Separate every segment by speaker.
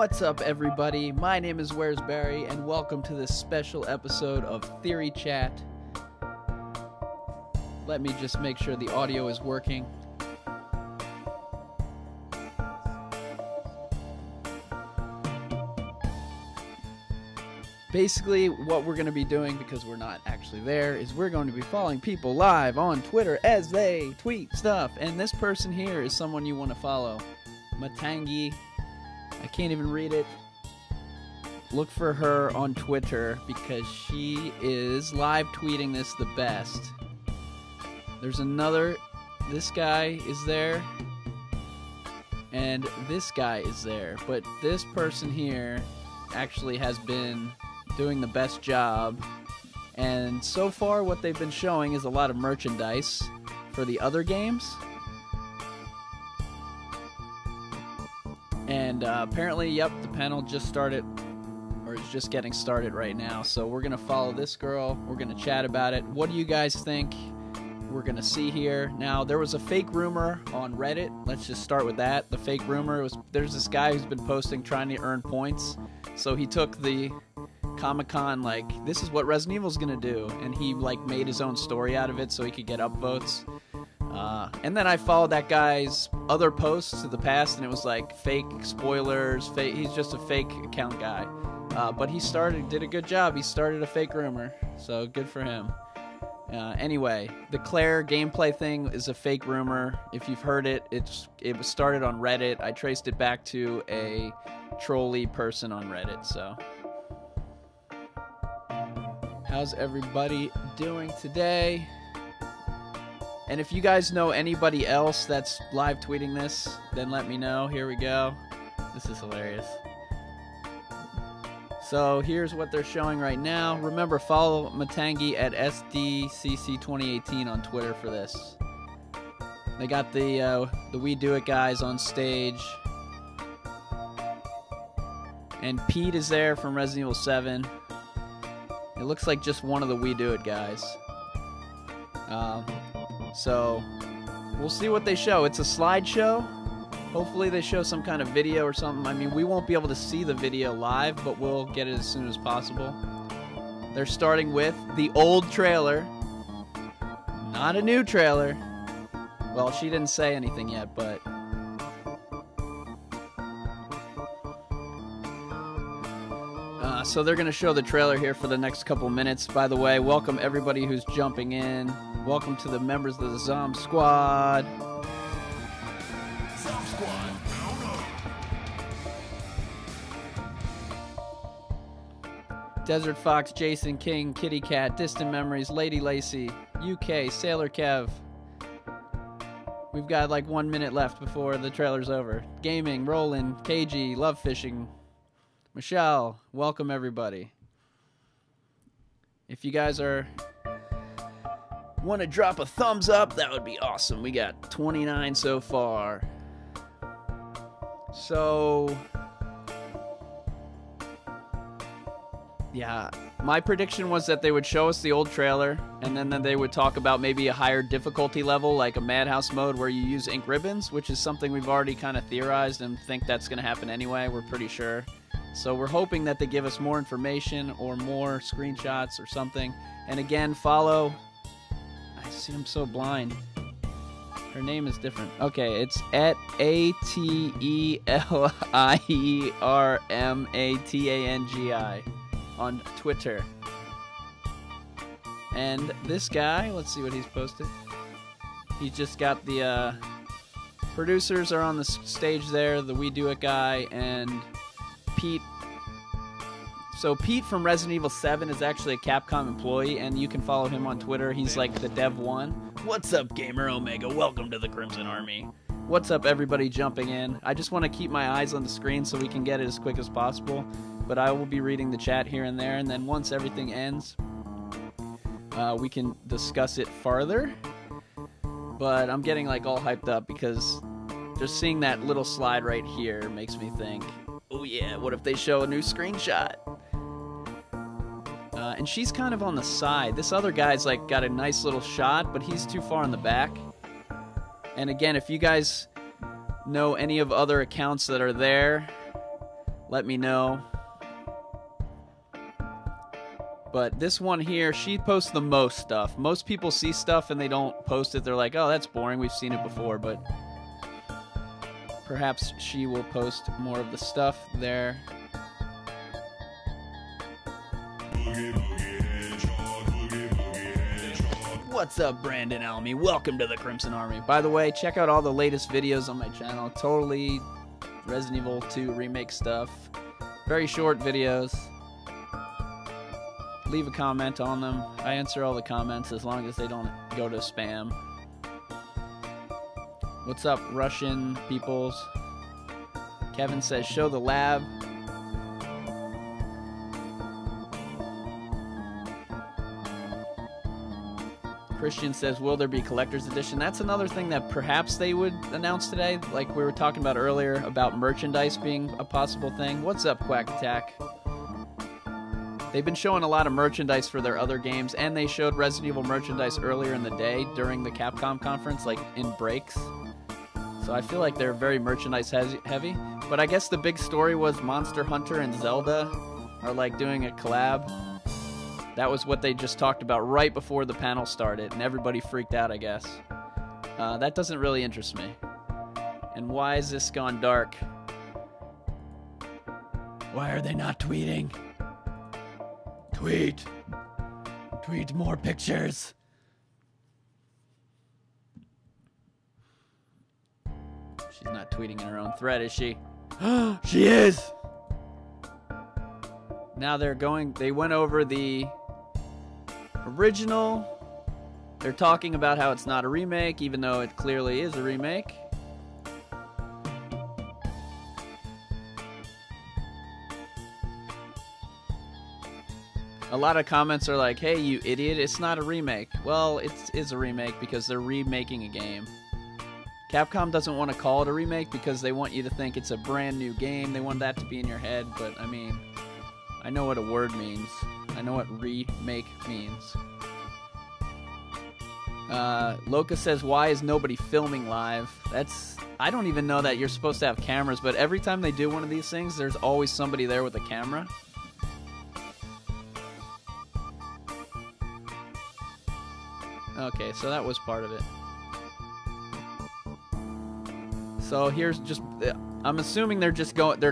Speaker 1: What's up, everybody? My name is Where's Barry, and welcome to this special episode of Theory Chat. Let me just make sure the audio is working. Basically, what we're going to be doing, because we're not actually there, is we're going to be following people live on Twitter as they tweet stuff. And this person here is someone you want to follow. Matangi. I can't even read it. Look for her on Twitter because she is live tweeting this the best. There's another. This guy is there. And this guy is there. But this person here actually has been doing the best job, and so far what they've been showing is a lot of merchandise for the other games, and apparently, yep, the panel just started, or is just getting started right now, so we're gonna follow this girl, we're gonna chat about it. What do you guys think we're gonna see here? Now, there was a fake rumor on Reddit. Let's just start with that. The fake rumor was there's this guy who's been posting trying to earn points, so he took the ComicCon, like, this is what Resident Evil's gonna do, and he like made his own story out of it so he could get upvotes. And then I followed that guy's other posts to the past, and it was like fake spoilers, he's just a fake account guy. But he did a good job. He started a fake rumor, so good for him. Anyway, the Claire gameplay thing is a fake rumor. If you've heard it, it was started on Reddit. I traced it back to a trolly person on Reddit, so. How's everybody doing today? And if you guys know anybody else that's live tweeting this, then let me know. Here we go. This is hilarious. So here's what they're showing right now. Remember, follow Matangi at SDCC2018 on Twitter for this. They got the We Do It guys on stage. And Pete is there from Resident Evil 7. It looks like just one of the We Do It guys. So, we'll see what they show. It's a slideshow. Hopefully they show some kind of video or something. I mean, we won't be able to see the video live, but we'll get it as soon as possible. They're starting with the old trailer. Not a new trailer. Well, she didn't say anything yet, but... So they're going to show the trailer here for the next couple minutes. By the way, welcome everybody who's jumping in. Welcome to the members of the ZOMB squad. ZOMB squad, Desert Fox, Jason King, Kitty Cat, Distant Memories, Lady Lacey, UK, Sailor Kev. We've got like 1 minute left before the trailer's over. Gaming, Roland, KG, Love Fishing, Michelle, welcome everybody. If you guys want to drop a thumbs up, that would be awesome. We got 29 so far. So, yeah, my prediction was that they would show us the old trailer, and then they would talk about maybe a higher difficulty level, like a Madhouse mode where you use ink ribbons, which is something we've already kind of theorized and think that's going to happen anyway, we're pretty sure. So we're hoping that they give us more information or more screenshots or something. And again, follow... I see, I'm so blind. Her name is different. Okay, it's at ATELIERMATANGI on Twitter. And this guy, let's see what he's posted. He's just got the producers are on the stage there, the We Do It guy, and Pete. So Pete from Resident Evil 7 is actually a Capcom employee, and you can follow him on Twitter. He's like the Dev 1. What's up, Gamer Omega? Welcome to the Crimson Army. What's up, everybody jumping in? I just want to keep my eyes on the screen so we can get it as quick as possible, but I will be reading the chat here and there, and then once everything ends, we can discuss it farther. But I'm getting like all hyped up because just seeing that little slide right here makes me think, oh yeah, what if they show a new screenshot? And she's kind of on the side. This other guy's like got a nice little shot, but he's too far in the back. And again, if you guys know any of other accounts that are there, let me know. But this one here, she posts the most stuff. Most people see stuff and they don't post it. They're like, oh, that's boring. We've seen it before. But perhaps she will post more of the stuff there. What's up, Brandon Almy? Welcome to the Crimson Army. By the way, check out all the latest videos on my channel. Totally Resident Evil 2 remake stuff. Very short videos. Leave a comment on them. I answer all the comments as long as they don't go to spam. What's up, Russian peoples? Kevin says, show the lab. Christian says, will there be collector's edition? That's another thing that perhaps they would announce today, like we were talking about earlier about merchandise being a possible thing. What's up, Quack Attack? They've been showing a lot of merchandise for their other games, and they showed Resident Evil merchandise earlier in the day during the Capcom conference, like in breaks. So I feel like they're very merchandise heavy. But I guess the big story was Monster Hunter and Zelda are like doing a collab. That was what they just talked about right before the panel started, and everybody freaked out, I guess. That doesn't really interest me. And why is this gone dark? Why are they not tweeting? Tweet! Tweet more pictures! She's not tweeting in her own thread, is she? She is! Now they went over the original. They're talking about how it's not a remake, even though it clearly is a remake. A lot of comments are like, hey, you idiot, it's not a remake. Well, it is a remake because they're remaking a game. Capcom doesn't want to call it a remake because they want you to think it's a brand new game. They want that to be in your head, but I mean, I know what a word means. I know what remake means. Loca says, why is nobody filming live? I don't even know that you're supposed to have cameras, but every time they do one of these things, there's always somebody there with a camera. Okay, so that was part of it. So here's just, I'm assuming they're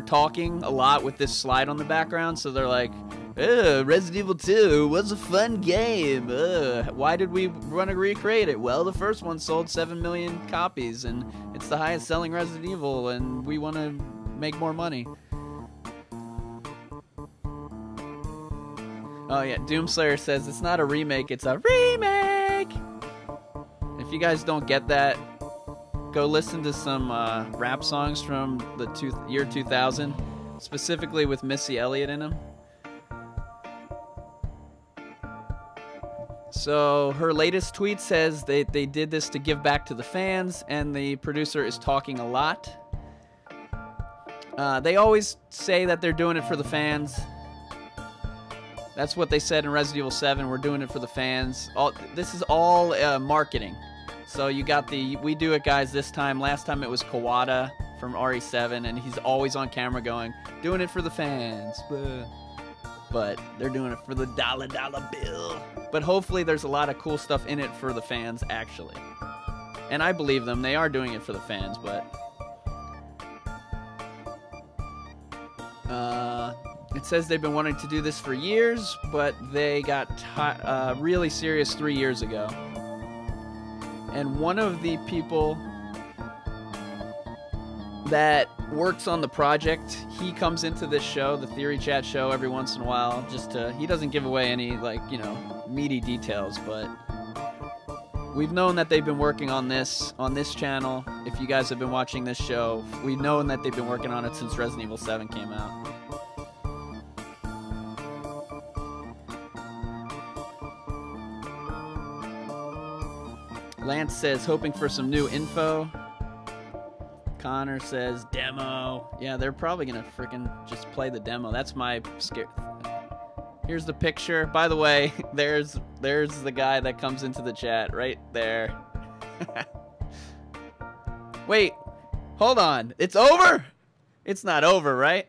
Speaker 1: talking a lot with this slide on the background, so they're like, Resident Evil 2 was a fun game. Why did we want to recreate it? Well, the first one sold 7 million copies, and it's the highest selling Resident Evil, and we want to make more money. Oh yeah, Doomslayer says it's not a remake, it's a remake! If you guys don't get that, go listen to some rap songs from the year 2000, specifically with Missy Elliott in them. So her latest tweet says they did this to give back to the fans, and the producer is talking a lot. They always say that they're doing it for the fans. That's what they said in Resident Evil 7. We're doing it for the fans. This is all marketing. So you got the We Do It guys this time. Last time it was Kawada from RE7, and he's always on camera going, doing it for the fans. But they're doing it for the dollar bill. But hopefully there's a lot of cool stuff in it for the fans, actually. And I believe them. They are doing it for the fans, but... it says they've been wanting to do this for years, but they got really serious 3 years ago. And one of the people that works on the project, he comes into this show, the Theory Chat show, every once in a while. He doesn't give away any, meaty details, but we've known that they've been working on this channel. If you guys have been watching this show, we've known that they've been working on it since Resident Evil 7 came out. Lance says, hoping for some new info. Connor says, demo. Yeah, they're probably going to freaking just play the demo. That's my scare. Here's the picture. By the way, there's the guy that comes into the chat right there. Wait, hold on. It's over? It's not over, right?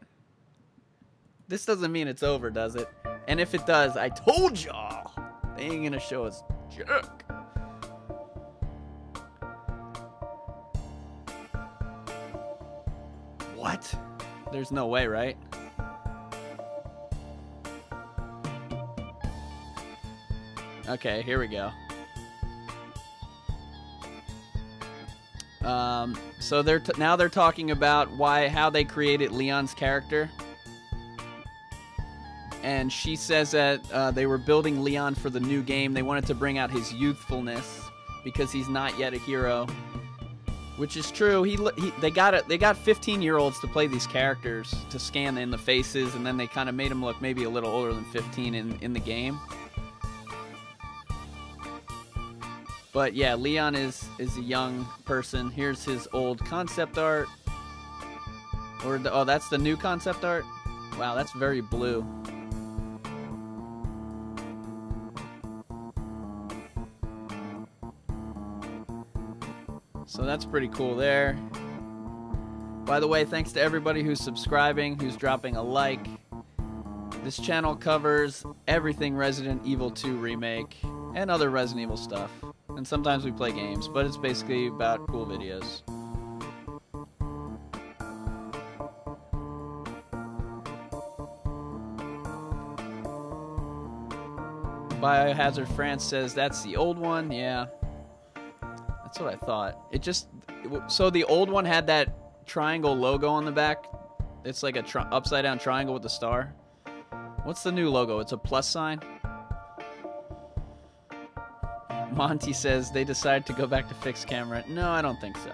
Speaker 1: This doesn't mean it's over, does it? And if it does, I told y'all, they ain't gonna show us jerk. What? There's no way, right? Okay, here we go. So now they're talking about how they created Leon's character. And she says that they were building Leon for the new game. They wanted to bring out his youthfulness because he's not yet a hero, which is true. They got 15-year-olds to play these characters, to scan in the faces, and then they kind of made him look maybe a little older than 15 in the game. But yeah, Leon is a young person. Here's his old concept art. Oh, that's the new concept art? Wow, that's very blue. So that's pretty cool there. By the way, thanks to everybody who's subscribing, who's dropping a like. This channel covers everything Resident Evil 2 Remake and other Resident Evil stuff. And sometimes we play games, but it's basically about cool videos. Biohazard France says that's the old one. Yeah, that's what I thought. So the old one had that triangle logo on the back. It's like a upside down triangle with a star. What's the new logo? It's a plus sign. Monty says they decided to go back to fixed camera. No, I don't think so.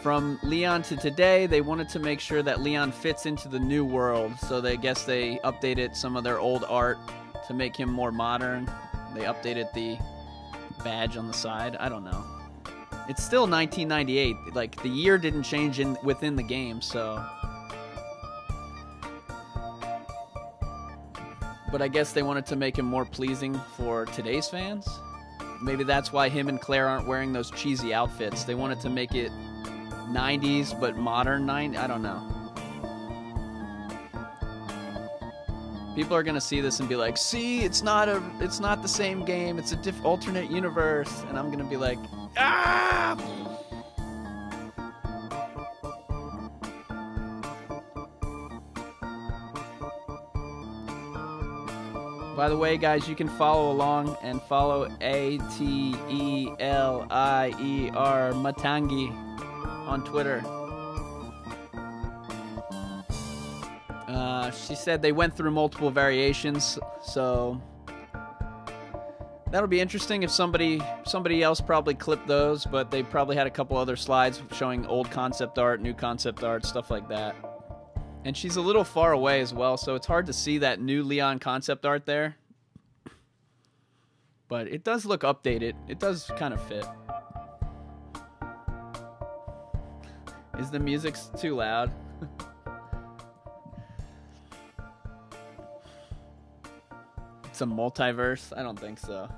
Speaker 1: From Leon to today, they wanted to make sure that Leon fits into the new world, so they updated some of their old art to make him more modern. They updated the badge on the side. I don't know. It's still 1998. Like, the year didn't change within the game, so... But I guess they wanted to make him more pleasing for today's fans. Maybe that's why him and Claire aren't wearing those cheesy outfits. They wanted to make it 90s, but modern 90s. I don't know. People are gonna see this and be like, "See, it's not the same game. It's a alternate universe." And I'm gonna be like, "Ah!" By the way, guys, you can follow along and follow ATELIER Matangi on Twitter. She said they went through multiple variations, so that'll be interesting if somebody else probably clipped those, but they probably had a couple other slides showing old concept art, new concept art, stuff like that. And she's a little far away as well, so it's hard to see that new Leon concept art there. But it does look updated. It does kind of fit. Is the music too loud? It's a multiverse? I don't think so.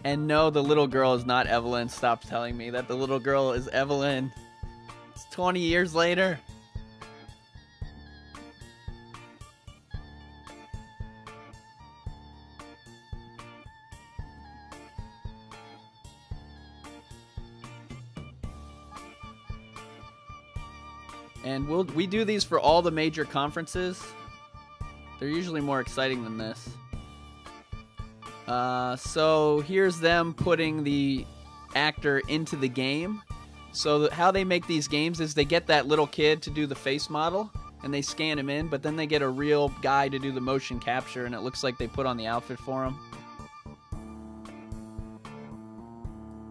Speaker 1: And no, the little girl is not Evelyn. Stop telling me that the little girl is Evelyn. It's 20 years later. And we do these for all the major conferences. They're usually more exciting than this. So here's them putting the actor into the game. So how they make these games is they get that little kid to do the face model, and they scan him in, but then they get a real guy to do the motion capture, and it looks like they put on the outfit for him.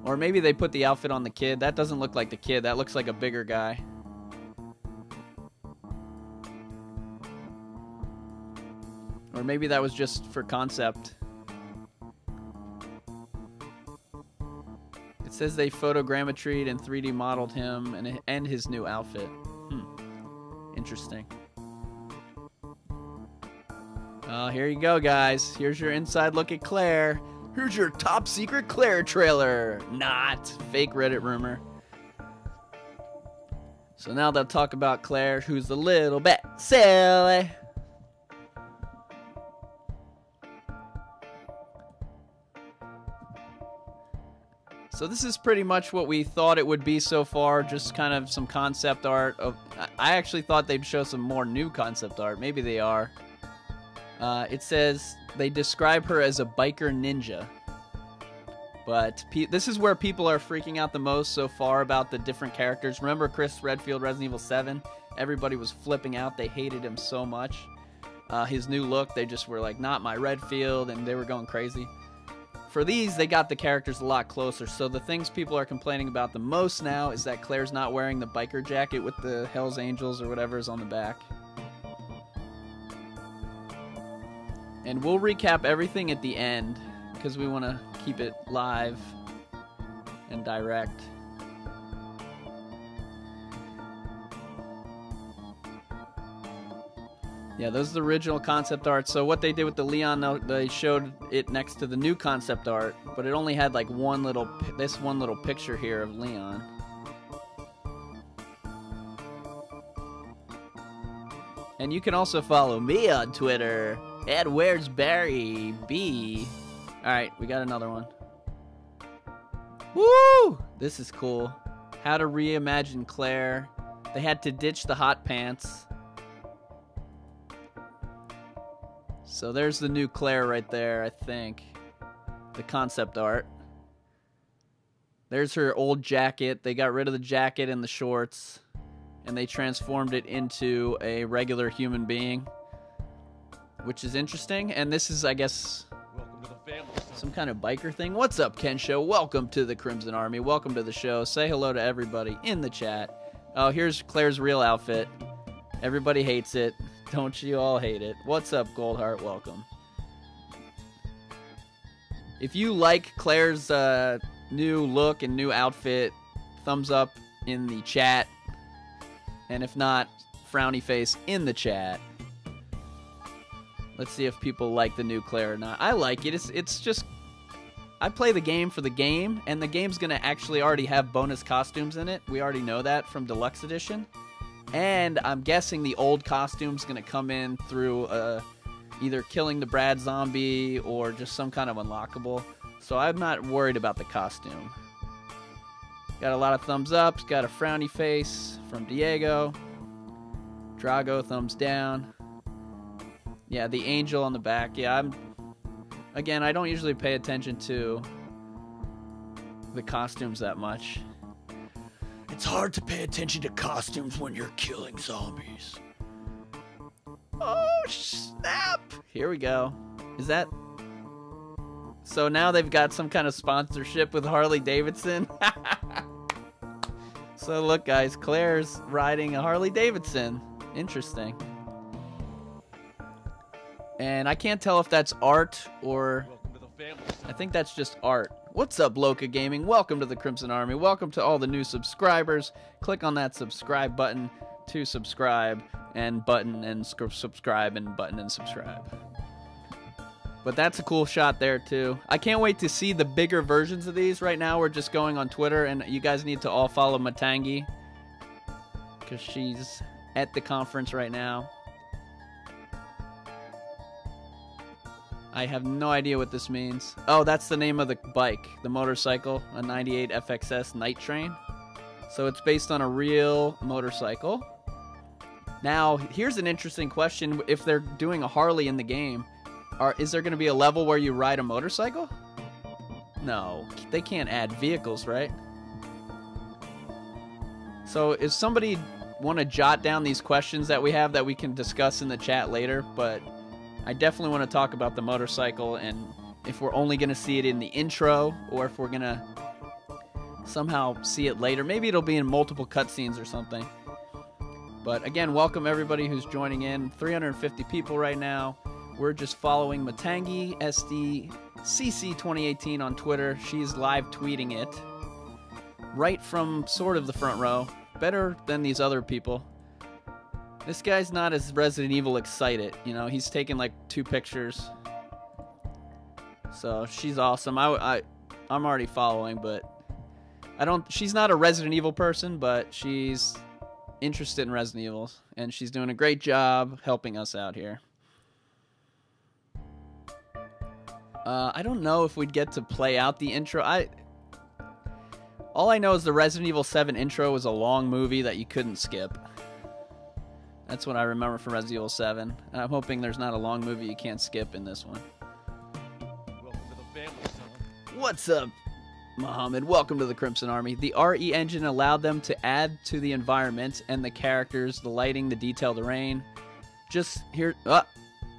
Speaker 1: Or maybe they put the outfit on the kid. That doesn't look like the kid. That looks like a bigger guy. Or maybe that was just for concept. It says they photogrammetried and 3D modeled him and his new outfit. Interesting. Here you go, guys. Here's your inside look at Claire. Here's your top secret Claire trailer. Not. Fake Reddit rumor. So now they'll talk about Claire, who's a little bit silly. So this is pretty much what we thought it would be so far, just kind of some concept art. I actually thought they'd show some more new concept art. Maybe they are. It says they describe her as a biker ninja. But this is where people are freaking out the most so far about the different characters. Remember Chris Redfield, Resident Evil 7? Everybody was flipping out. They hated him so much. His new look, they just were like, not my Redfield, and they were going crazy. For these, they got the characters a lot closer. So the things people are complaining about the most now is that Claire's not wearing the biker jacket with the Hell's Angels or whatever is on the back. And we'll recap everything at the end because we want to keep it live and direct. Yeah, those are the original concept art. So what they did with the Leon, they showed it next to the new concept art, but it only had like this one little picture here of Leon. And you can also follow me on Twitter at Where's Barry B. All right, we got another one. Woo! This is cool. How to reimagine Claire. They had to ditch the hot pants. So there's the new Claire right there, I think. The concept art. There's her old jacket. They got rid of the jacket and the shorts, and they transformed it into a regular human being, which is interesting. And this is, I guess, some kind of biker thing. What's up, Kensho? Welcome to the Crimson Army. Welcome to the show. Say hello to everybody in the chat. Oh, here's Claire's real outfit. Everybody hates it. Don't you all hate it? What's up, Goldheart? Welcome. If you like Claire's new look and new outfit, thumbs up in the chat. And if not, frowny face in the chat. Let's see if people like the new Claire or not. I like it. It's just... I play the game for the game, and the game's going to actually already have bonus costumes in it. We already know that from Deluxe Edition. And I'm guessing the old costume's going to come in through either killing the Brad zombie or just some kind of unlockable. So I'm not worried about the costume. Got a lot of thumbs ups. Got a frowny face from Diego. Drago, thumbs down. Yeah, the angel on the back. Yeah, Again, I don't usually pay attention to the costumes that much. It's hard to pay attention to costumes when you're killing zombies. Oh, snap! Here we go. Is that... So now they've got some kind of sponsorship with Harley Davidson. So look, guys, Claire's riding a Harley Davidson. Interesting. And I can't tell if that's art or... I think that's just art. What's up, Loca Gaming? Welcome to the Crimson Army. Welcome to all the new subscribers. Click on that subscribe button to subscribe, and button and subscribe, and button and subscribe. But that's a cool shot there, too. I can't wait to see the bigger versions of these. Right now, we're just going on Twitter, and you guys need to all follow Matangi, because she's at the conference right now. I have no idea what this means. Oh, that's the name of the bike, the motorcycle, a 98 FXS Night Train. So it's based on a real motorcycle. Now, here's an interesting question. If they're doing a Harley in the game, is there going to be a level where you ride a motorcycle? No, they can't add vehicles, right? So if somebody want to jot down these questions that we have that we can discuss in the chat later, but I definitely want to talk about the motorcycle, and if we're only going to see it in the intro, or if we're going to somehow see it later. Maybe it'll be in multiple cutscenes or something. But again, welcome everybody who's joining in. 350 people right now. We're just following Matangi SDCC 2018 on Twitter. She's live tweeting it right from sort of the front row. Better than these other people. This guy's not as Resident Evil excited. You know, he's taken like 2 pictures. So she's awesome. I'm already following, but she's not a Resident Evil person, but she's interested in Resident Evil, and she's doing a great job helping us out here. I don't know if we'd get to play out the intro. All I know is the Resident Evil 7 intro was a long movie that you couldn't skip. That's what I remember from Resident Evil 7. And I'm hoping there's not a long movie you can't skip in this one.
Speaker 2: Welcome to the family, son.
Speaker 1: What's up, Mohammed? Welcome to the Crimson Army. The RE engine allowed them to add to the environment and the characters, the lighting, the detail, the rain. Just here...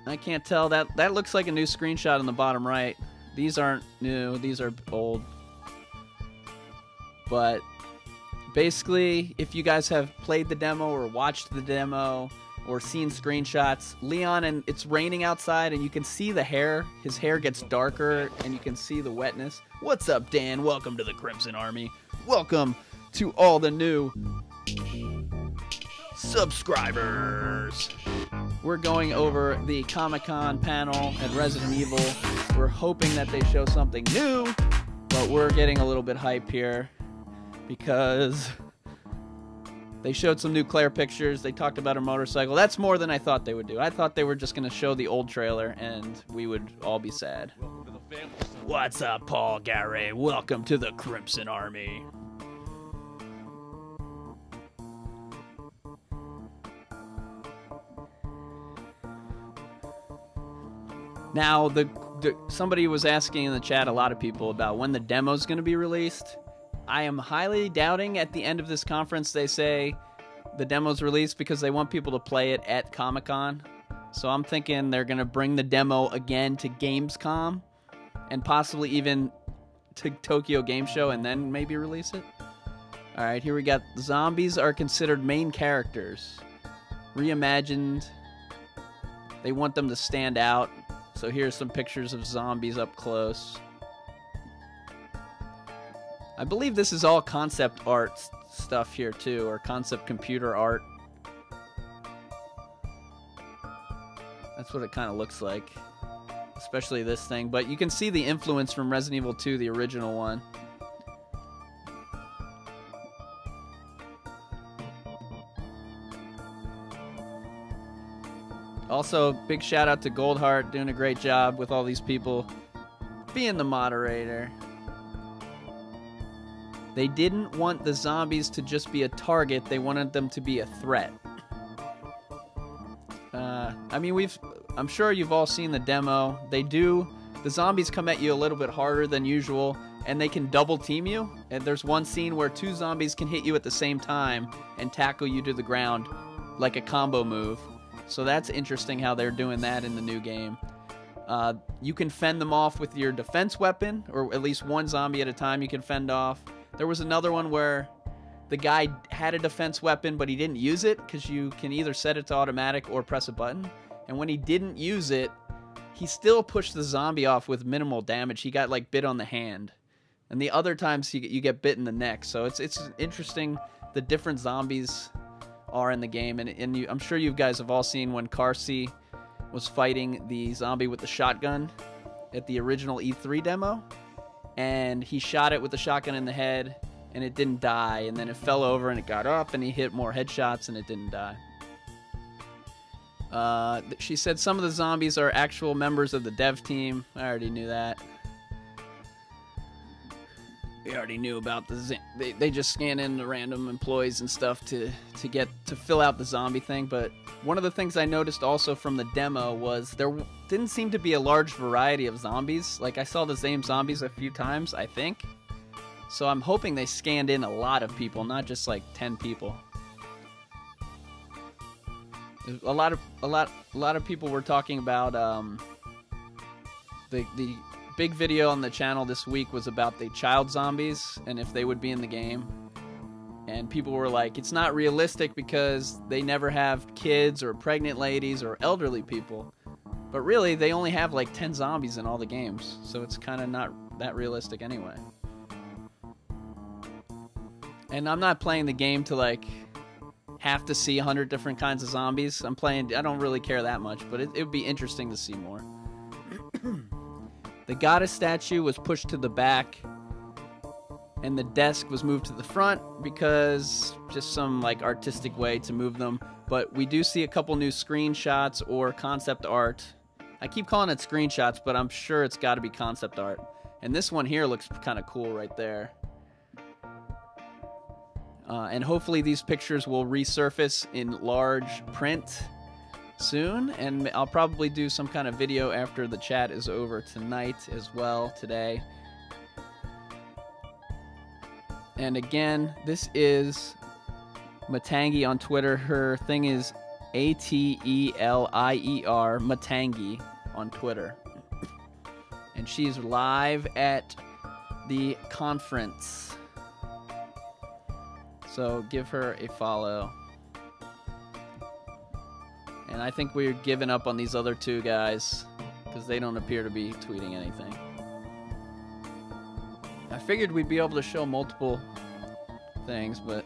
Speaker 1: I can't tell. That looks like a new screenshot on the bottom right. These aren't new. These are old. But basically, if you guys have played the demo or watched the demo or seen screenshots, Leon, and it's raining outside and you can see the hair. His hair gets darker and you can see the wetness. What's up, Dan? Welcome to the Crimson Army. Welcome to all the new subscribers. We're going over the ComicCon panel at Resident Evil. We're hoping that they show something new, but we're getting a little bit hype here because they showed some new Claire pictures. They talked about her motorcycle. That's more than I thought they would do. I thought they were just going to show the old trailer and we would all be sad.
Speaker 2: Welcome to the family, son.
Speaker 1: What's up, Paul Gary? Welcome to the Crimson Army. Now, somebody was asking in the chat, a lot of people, about when the demo's going to be released. I am highly doubting at the end of this conference they say the demo's released because they want people to play it at Comic-Con. So I'm thinking they're going to bring the demo again to Gamescom and possibly even to Tokyo Game Show and then maybe release it. All right, here we got zombies are considered main characters. Reimagined. They want them to stand out. So here's some pictures of zombies up close. I believe this is all concept art stuff here too, or concept computer art. That's what it kind of looks like, especially this thing. But you can see the influence from Resident Evil 2, the original one. Also, big shout out to Goldheart, doing a great job with all these people, being the moderator. They didn't want the zombies to just be a target, they wanted them to be a threat. I mean, I'm sure you've all seen the demo. The zombies come at you a little bit harder than usual, and they can double team you. And there's one scene where 2 zombies can hit you at the same time and tackle you to the ground like a combo move. So that's interesting how they're doing that in the new game. You can fend them off with your defense weapon, or at least one zombie at a time you can fend off. There was another one where the guy had a defense weapon, but he didn't use it because you can either set it to automatic or press a button. And when he didn't use it, he still pushed the zombie off with minimal damage. He got like bit on the hand. And the other times you get bit in the neck. So it's interesting the different zombies are in the game, and I'm sure you guys have all seen when Carsey was fighting the zombie with the shotgun at the original E3 demo, and he shot it with the shotgun in the head, and it didn't die, and then it fell over, and it got up, and he hit more headshots, and it didn't die. She said some of the zombies are actual members of the dev team. I already knew that. We already knew about they just scan in the random employees and stuff to fill out the zombie thing. But one of the things I noticed also from the demo was there didn't seem to be a large variety of zombies. Like I saw the same zombies a few times, I think. So I'm hoping they scanned in a lot of people, not just like 10 people. A lot of people were talking about the big video on the channel this week was about the child zombies and if they would be in the game. And people were like, it's not realistic because they never have kids or pregnant ladies or elderly people. But really, they only have like 10 zombies in all the games. So it's kind of not that realistic anyway. And I'm not playing the game to like have to see 100 different kinds of zombies. I don't really care that much, but it would be interesting to see more. The goddess statue was pushed to the back, and the desk was moved to the front because just some like artistic way to move them. But we do see a couple new screenshots or concept art. I keep calling it screenshots, but I'm sure it's got to be concept art. And this one here looks kind of cool right there. And hopefully these pictures will resurface in large print soon. And I'll probably do some kind of video after the chat is over tonight as well, today. And again, this is Matangi on Twitter. Her thing is ATELIER, Matangi on Twitter. And she's live at the conference. So give her a follow. And I think we're giving up on these other two guys because they don't appear to be tweeting anything. I figured we'd be able to show multiple things, but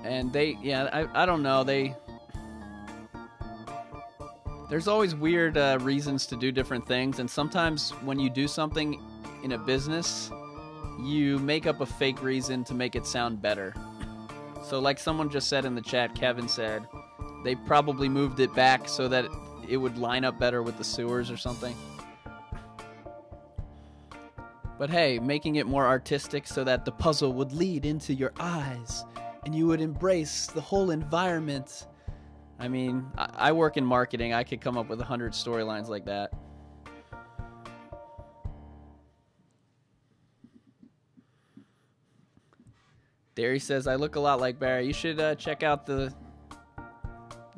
Speaker 1: and they, yeah, I don't know, there's always weird reasons to do different things, and sometimes when you do something in a business, you make up a fake reason to make it sound better. So like someone just said in the chat, Kevin said, they probably moved it back so that it would line up better with the sewers or something. But hey, making it more artistic so that the puzzle would lead into your eyes and you would embrace the whole environment. I mean, I work in marketing. I could come up with 100 storylines like that. Derry says, I look a lot like Barry. You should check out the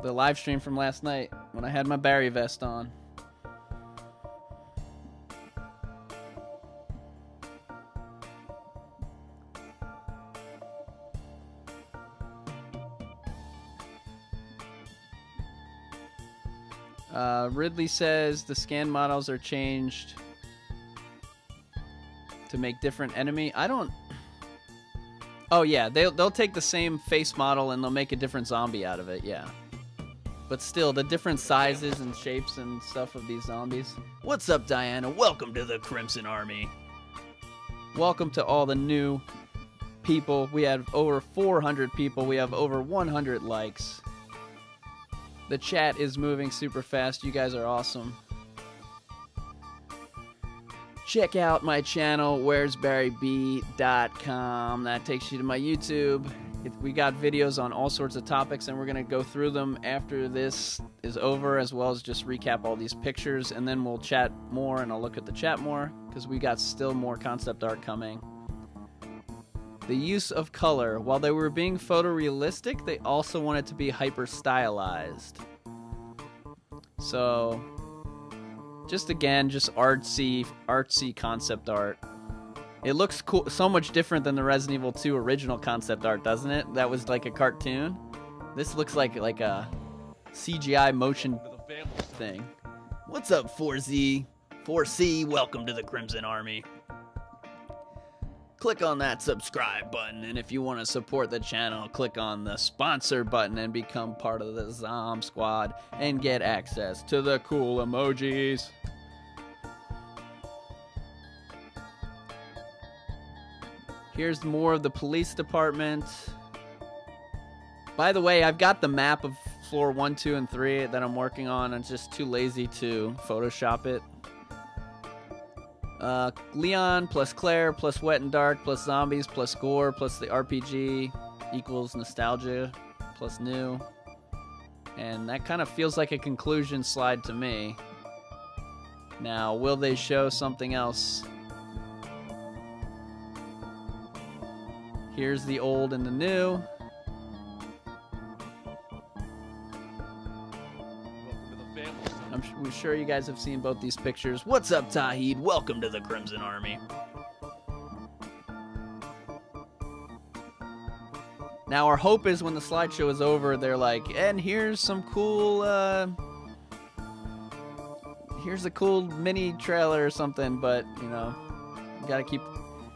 Speaker 1: live stream from last night when I had my Barry vest on. Ridley says the scan models are changed to make different enemy. I don't... Oh yeah, they'll take the same face model and they'll make a different zombie out of it, yeah. But still, the different sizes and shapes and stuff of these zombies. What's up, Diana? Welcome to the Crimson Army. Welcome to all the new people. We have over 400 people. We have over 100 likes. The chat is moving super fast. You guys are awesome. Check out my channel, where'sbarryb.com. That takes you to my YouTube. We got videos on all sorts of topics, and we're going to go through them after this is over, as well as just recap all these pictures, and then we'll chat more, and I'll look at the chat more, because we got still more concept art coming. The use of color. While they were being photorealistic, they also wanted to be hyper-stylized. So... just again, just artsy concept art. It looks cool, so much different than the Resident Evil 2 original concept art, doesn't it? That was like a cartoon. This looks like a CGI motion thing. What's up, 4Z? 4C, welcome to the Crimson Army. Click on that subscribe button, and if you want to support the channel, click on the sponsor button and become part of the ZOMB squad and get access to the cool emojis. Here's more of the police department. By the way, I've got the map of floor 1, 2, and 3 that I'm working on. I'm just too lazy to Photoshop it. Leon plus Claire plus Wet and Dark plus Zombies plus Gore plus the RPG equals Nostalgia plus New. And that kind of feels like a conclusion slide to me. Now, will they show something else? Here's the old and the new. I'm sure you guys have seen both these pictures. What's up, Tahid? Welcome to the Crimson Army. Now, our hope is when the slideshow is over, they're like, and here's some cool, here's a cool mini trailer or something, but, you know, you gotta keep...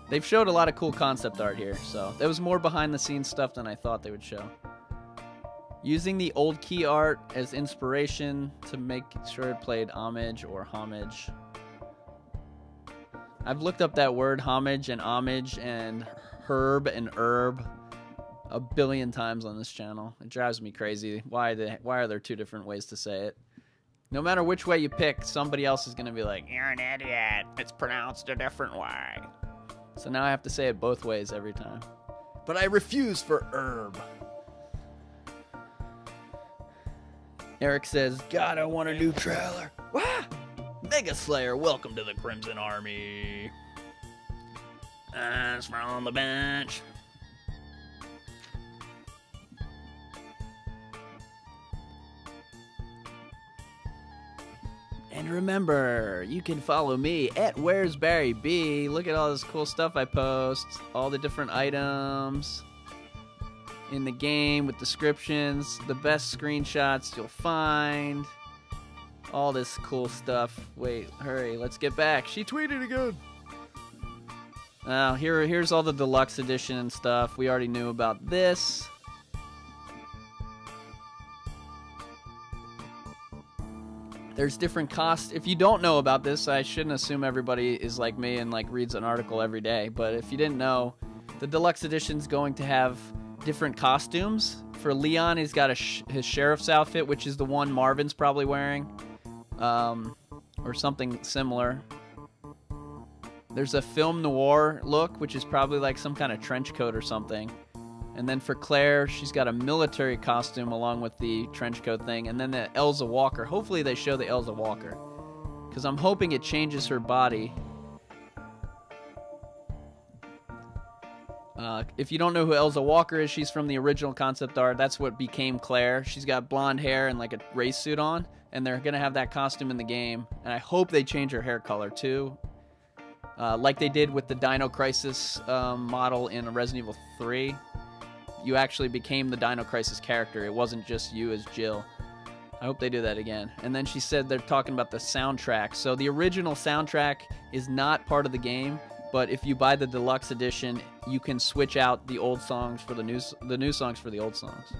Speaker 1: They've showed a lot of cool concept art here, so there was more behind-the-scenes stuff than I thought they would show. Using the old key art as inspiration to make sure it played homage or homage. I've looked up that word homage and herb and herb a billion times on this channel. It drives me crazy. Why are there two different ways to say it? No matter which way you pick, somebody else is going to be like, "You're an idiot. It's pronounced a different way." So now I have to say it both ways every time. But I refuse for herb. Eric says, "God, I want a new trailer." Wah! Mega Slayer, welcome to the Crimson Army. Eyes from the bench. And remember, you can follow me at Where's Barry B. Look at all this cool stuff I post. All the different items in the game with descriptions. The best screenshots you'll find. All this cool stuff. Wait, hurry, let's get back. She tweeted again. Here's all the deluxe edition and stuff. We already knew about this. There's different costs. If you don't know about this, I shouldn't assume everybody is like me and like reads an article every day. But if you didn't know, the deluxe edition's going to have different costumes. For Leon, he's got his sheriff's outfit, which is the one Marvin's probably wearing, or something similar. There's a film noir look, which is probably like some kind of trench coat or something. And then for Claire, she's got a military costume along with the trench coat thing. And then the Elsa Walker. Hopefully they show the Elsa Walker, because I'm hoping it changes her body. If you don't know who Elsa Walker is, she's from the original concept art. That's what became Claire. She's got blonde hair and like a race suit on. And they're going to have that costume in the game. And I hope they change her hair color too. Like they did with the Dino Crisis model in Resident Evil 3. You actually became the Dino Crisis character. It wasn't just you as Jill. I hope they do that again. And then she said they're talking about the soundtrack. So the original soundtrack is not part of the game, but if you buy the deluxe edition, you can switch out the old songs for the new songs for the old songs.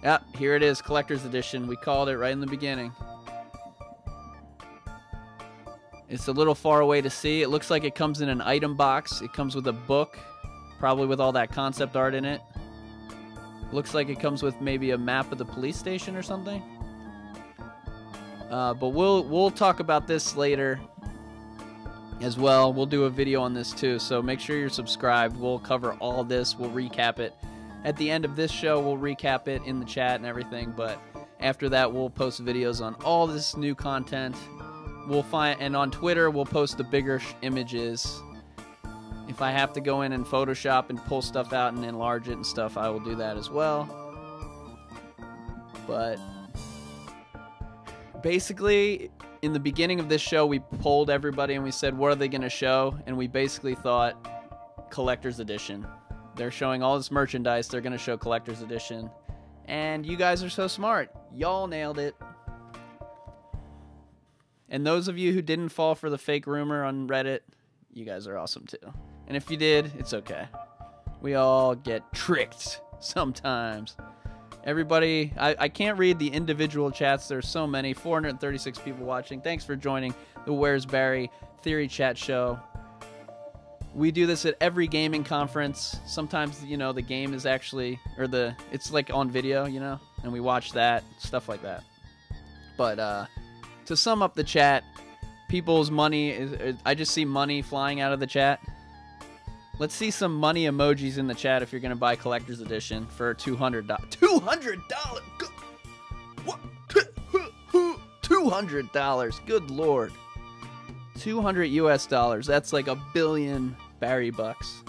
Speaker 1: Yep, here it is, collector's edition. We called it right in the beginning. It's a little far away to see. It looks like it comes in an item box. It comes with a book, probably with all that concept art in it. Looks like it comes with maybe a map of the police station or something. But we'll talk about this later as well. We'll do a video on this too, so make sure you're subscribed. We'll cover all this. We'll recap it. At the end of this show, we'll recap it in the chat and everything, but after that, we'll post videos on all this new content. And on Twitter, we'll post the bigger images. If I have to go in and Photoshop and pull stuff out and enlarge it and stuff, I will do that as well. But basically, in the beginning of this show, we polled everybody and we said, what are they going to show? And we basically thought collector's edition. They're showing all this merchandise. They're going to show collector's edition. And you guys are so smart. Y'all nailed it. And those of you who didn't fall for the fake rumor on Reddit, you guys are awesome too. And if you did, it's okay. We all get tricked sometimes. Everybody, I can't read the individual chats. There's so many. 436 people watching. Thanks for joining the Where's Barry Theory Chat Show. We do this at every gaming conference. Sometimes, you know, the game is actually, it's like on video, you know, and we watch that, stuff like that. But to sum up the chat, people's money I just see money flying out of the chat. Let's see some money emojis in the chat if you're going to buy collector's edition for $200. $200? What? $200. Good Lord. $200 US. That's like $1 billion Barry bucks.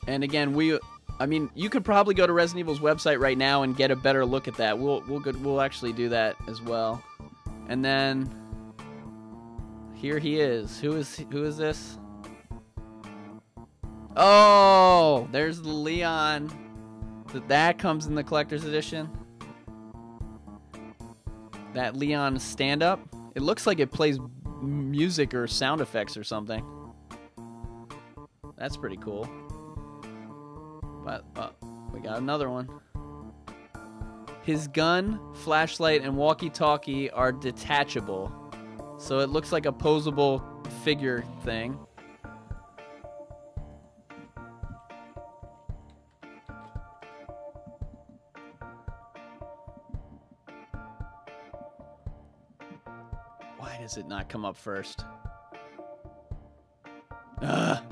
Speaker 1: And again, you could probably go to Resident Evil's website right now and get a better look at that. We'll actually do that as well. And then here he is. Who is this? Oh, there's the Leon. That comes in the collector's edition. That Leon stand-up. It looks like it plays music or sound effects or something. That's pretty cool. But we got another one. His gun, flashlight, and walkie-talkie are detachable. So it looks like a posable figure thing. Why does it not come up first? Ugh.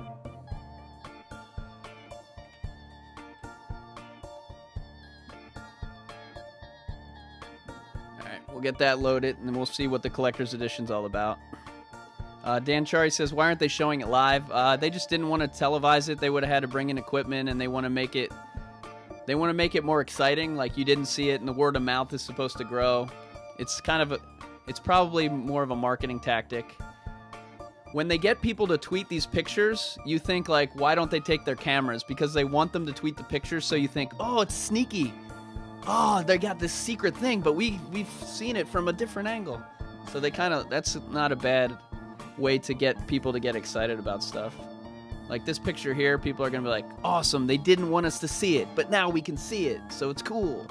Speaker 1: We'll get that loaded, and then we'll see what the collector's edition's all about. Dan Chari says, why aren't they showing it live? They just didn't want to televise it. They would have had to bring in equipment, and they want to make it more exciting. Like, you didn't see it, and the word of mouth is supposed to grow. It's probably more of a marketing tactic. When they get people to tweet these pictures, you think, like, why don't they take their cameras? Because they want them to tweet the pictures, so you think, oh, it's sneaky. Oh, they got this secret thing, but we've seen it from a different angle. So that's not a bad way to get people to get excited about stuff. Like this picture here, people are going to be like, awesome, they didn't want us to see it, but now we can see it, so it's cool.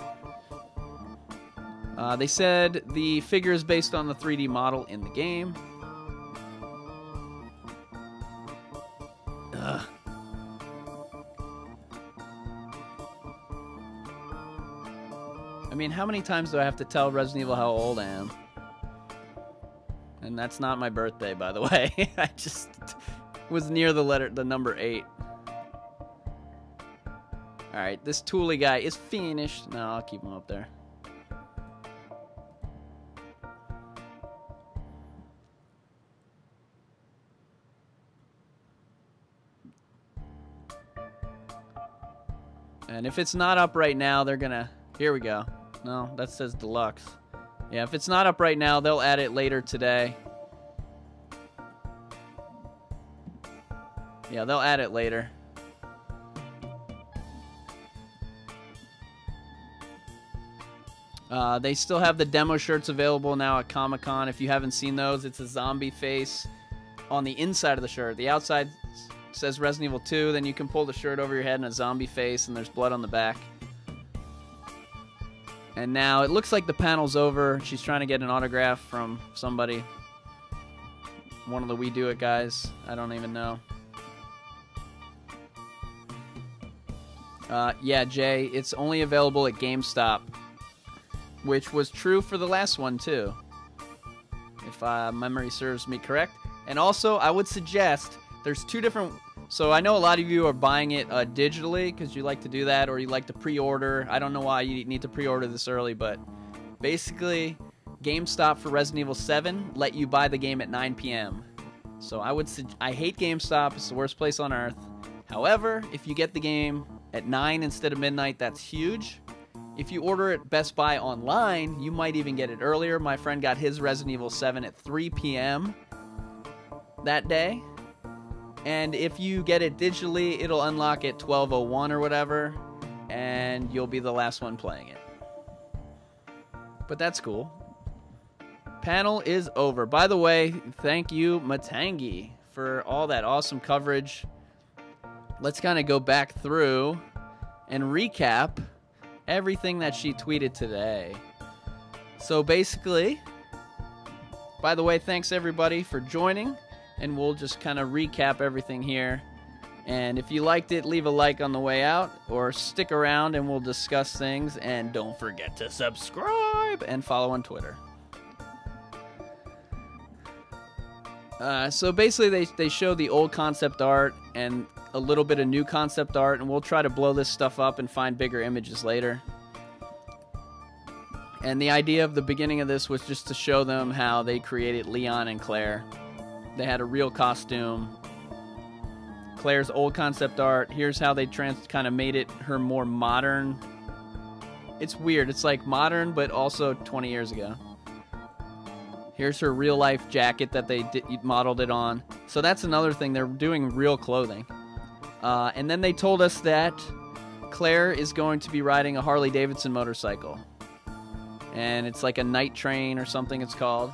Speaker 1: They said the figure is based on the 3D model in the game. Ugh. I mean, how many times do I have to tell Resident Evil how old I am? And that's not my birthday, by the way. I just was near the number 8. Alright, this Thule guy is finished. No, I'll keep him up there. And if it's not up right now, they're gonna... Here we go. No, that says deluxe. Yeah, if it's not up right now, they'll add it later today. Yeah, they'll add it later. They still have the demo shirts available now at ComicCon. If you haven't seen those, it's a zombie face on the inside of the shirt. The outside says Resident Evil 2, then you can pull the shirt over your head and a zombie face, and there's blood on the back. And now it looks like the panel's over. She's trying to get an autograph from somebody. One of the We Do It guys. I don't even know. Yeah, Jay, it's only available at GameStop. Which was true for the last one, too. If memory serves me correct. And also, I would suggest there's 2 different... So I know a lot of you are buying it digitally because you like to do that, or you like to pre-order. I don't know why you need to pre-order this early, but basically, GameStop for Resident Evil 7 let you buy the game at 9 p.m. So I hate GameStop. It's the worst place on earth. However, if you get the game at 9 instead of midnight, that's huge. If you order it Best Buy online, you might even get it earlier. My friend got his Resident Evil 7 at 3 p.m. that day. And if you get it digitally, it'll unlock at 12:01 or whatever, and you'll be the last one playing it. But that's cool. Panel is over. By the way, thank you, Matangi, for all that awesome coverage. Let's kind of go back through and recap everything that she tweeted today. So basically, by the way, thanks everybody for joining. And we'll just kind of recap everything here. And if you liked it, leave a like on the way out, or stick around and we'll discuss things. And don't forget to subscribe and follow on Twitter. So basically they show the old concept art and a little bit of new concept art, and we'll try to blow this stuff up and find bigger images later. And the idea of the beginning of this was just to show them how they created Leon and Claire. They had a real costume. Claire's old concept art. Here's how they kind of made it her more modern. It's weird. It's like modern, but also 20 years ago. Here's her real life jacket that they modeled it on. So that's another thing. They're doing real clothing. And then they told us that Claire is going to be riding a Harley Davidson motorcycle. And it's like a night train or something it's called.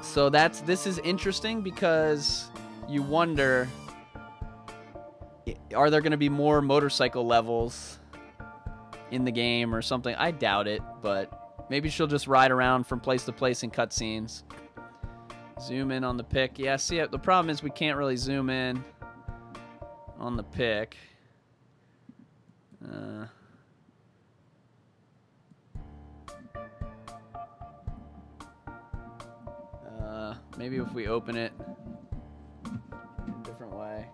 Speaker 1: So this is interesting because you wonder, are there going to be more motorcycle levels in the game or something. I doubt it, but maybe she'll just ride around from place to place in cutscenes. Zoom in on the pic. Yeah, see, the problem is we can't really zoom in on the pic. Maybe if we open it a different way.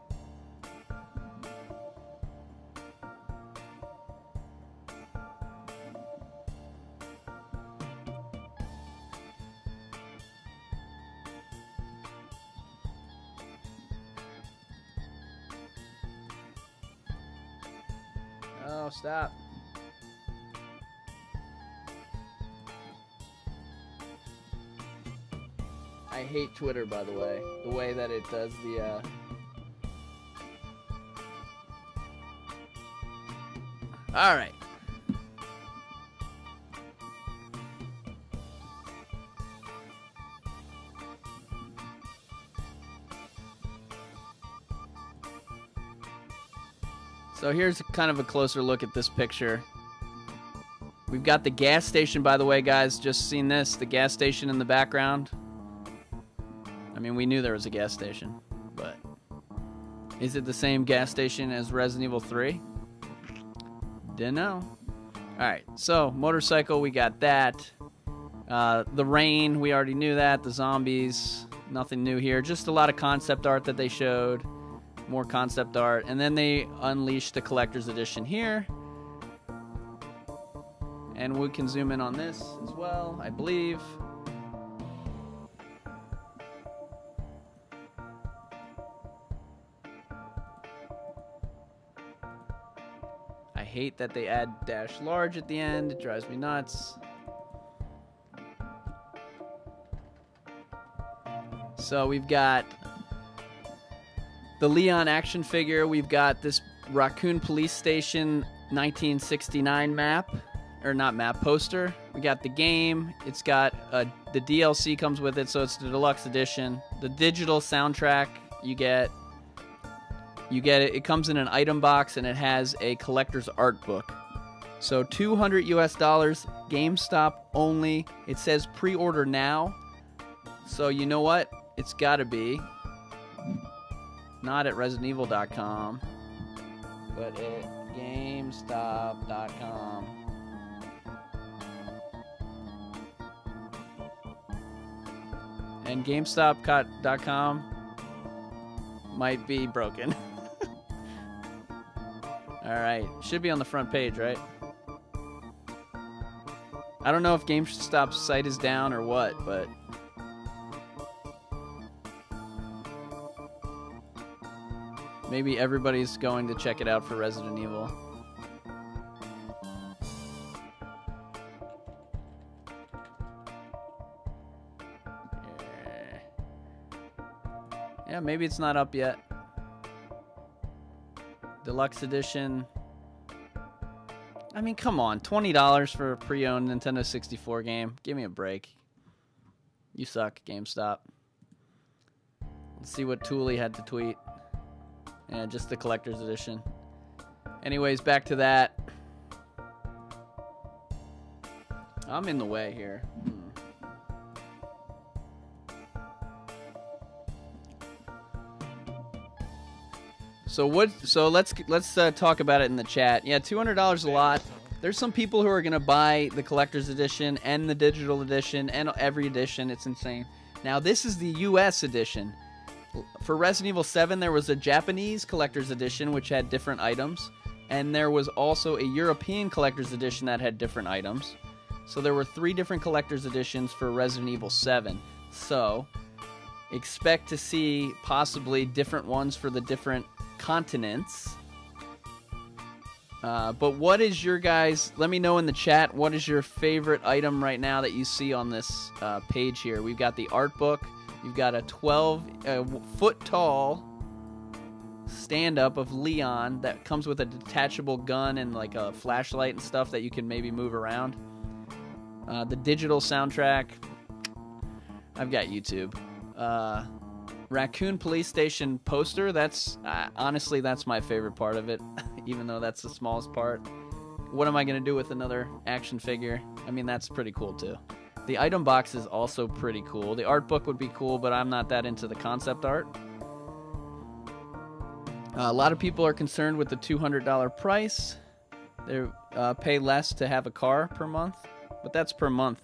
Speaker 1: Oh, stop. I hate Twitter, by the way that it does the, Alright. So here's kind of a closer look at this picture. We've got the gas station, by the way, guys. Just seen this. The gas station in the background. I mean, we knew there was a gas station, but is it the same gas station as Resident Evil 3? Didn't know. Alright, so motorcycle, we got that. The rain, we already knew that. The zombies, nothing new here. Just a lot of concept art that they showed. More concept art. And then they unleashed the collector's edition here. And we can zoom in on this as well, I believe. I hate that they add dash large at the end. It drives me nuts. So we've got the Leon action figure. We've got this Raccoon Police Station 1969 map. Or not map, poster. We got the game. It's got the DLC comes with it, so it's the deluxe edition. The digital soundtrack you get it. It comes in an item box and it has a collector's art book. So $200 US, GameStop only. It says pre-order now. So you know what? It's got to be not at ResidentEvil.com, but at GameStop.com. And GameStop.com might be broken. Alright, should be on the front page, right? I don't know if GameStop's site is down or what, but maybe everybody's going to check it out for Resident Evil. Yeah, maybe it's not up yet. Deluxe edition. I mean, come on. $20 for a pre-owned Nintendo 64 game. Give me a break. You suck, GameStop. Let's see what Thule had to tweet. Yeah, just the collector's edition. Anyways, back to that. I'm in the way here. So let's talk about it in the chat. Yeah, $200 a lot. There's some people who are gonna buy the collector's edition and the digital edition and every edition. It's insane. Now this is the US edition. For Resident Evil 7, there was a Japanese collector's edition which had different items, and there was also a European collector's edition that had different items. So there were 3 different collector's editions for Resident Evil 7. So expect to see possibly different ones for the different continents. But what is your guys, let me know in the chat, what is your favorite item right now that you see on this page here? We've got the art book. You've got a 12-foot tall stand-up of Leon that comes with a detachable gun and like a flashlight and stuff that you can maybe move around. The digital soundtrack. I've got YouTube. Raccoon Police Station poster. That's honestly, that's my favorite part of it, even though that's the smallest part. what am I going to do with another action figure? I mean, that's pretty cool, too. The item box is also pretty cool. The art book would be cool, but I'm not that into the concept art. A lot of people are concerned with the $200 price. They pay less to have a car per month, but that's per month.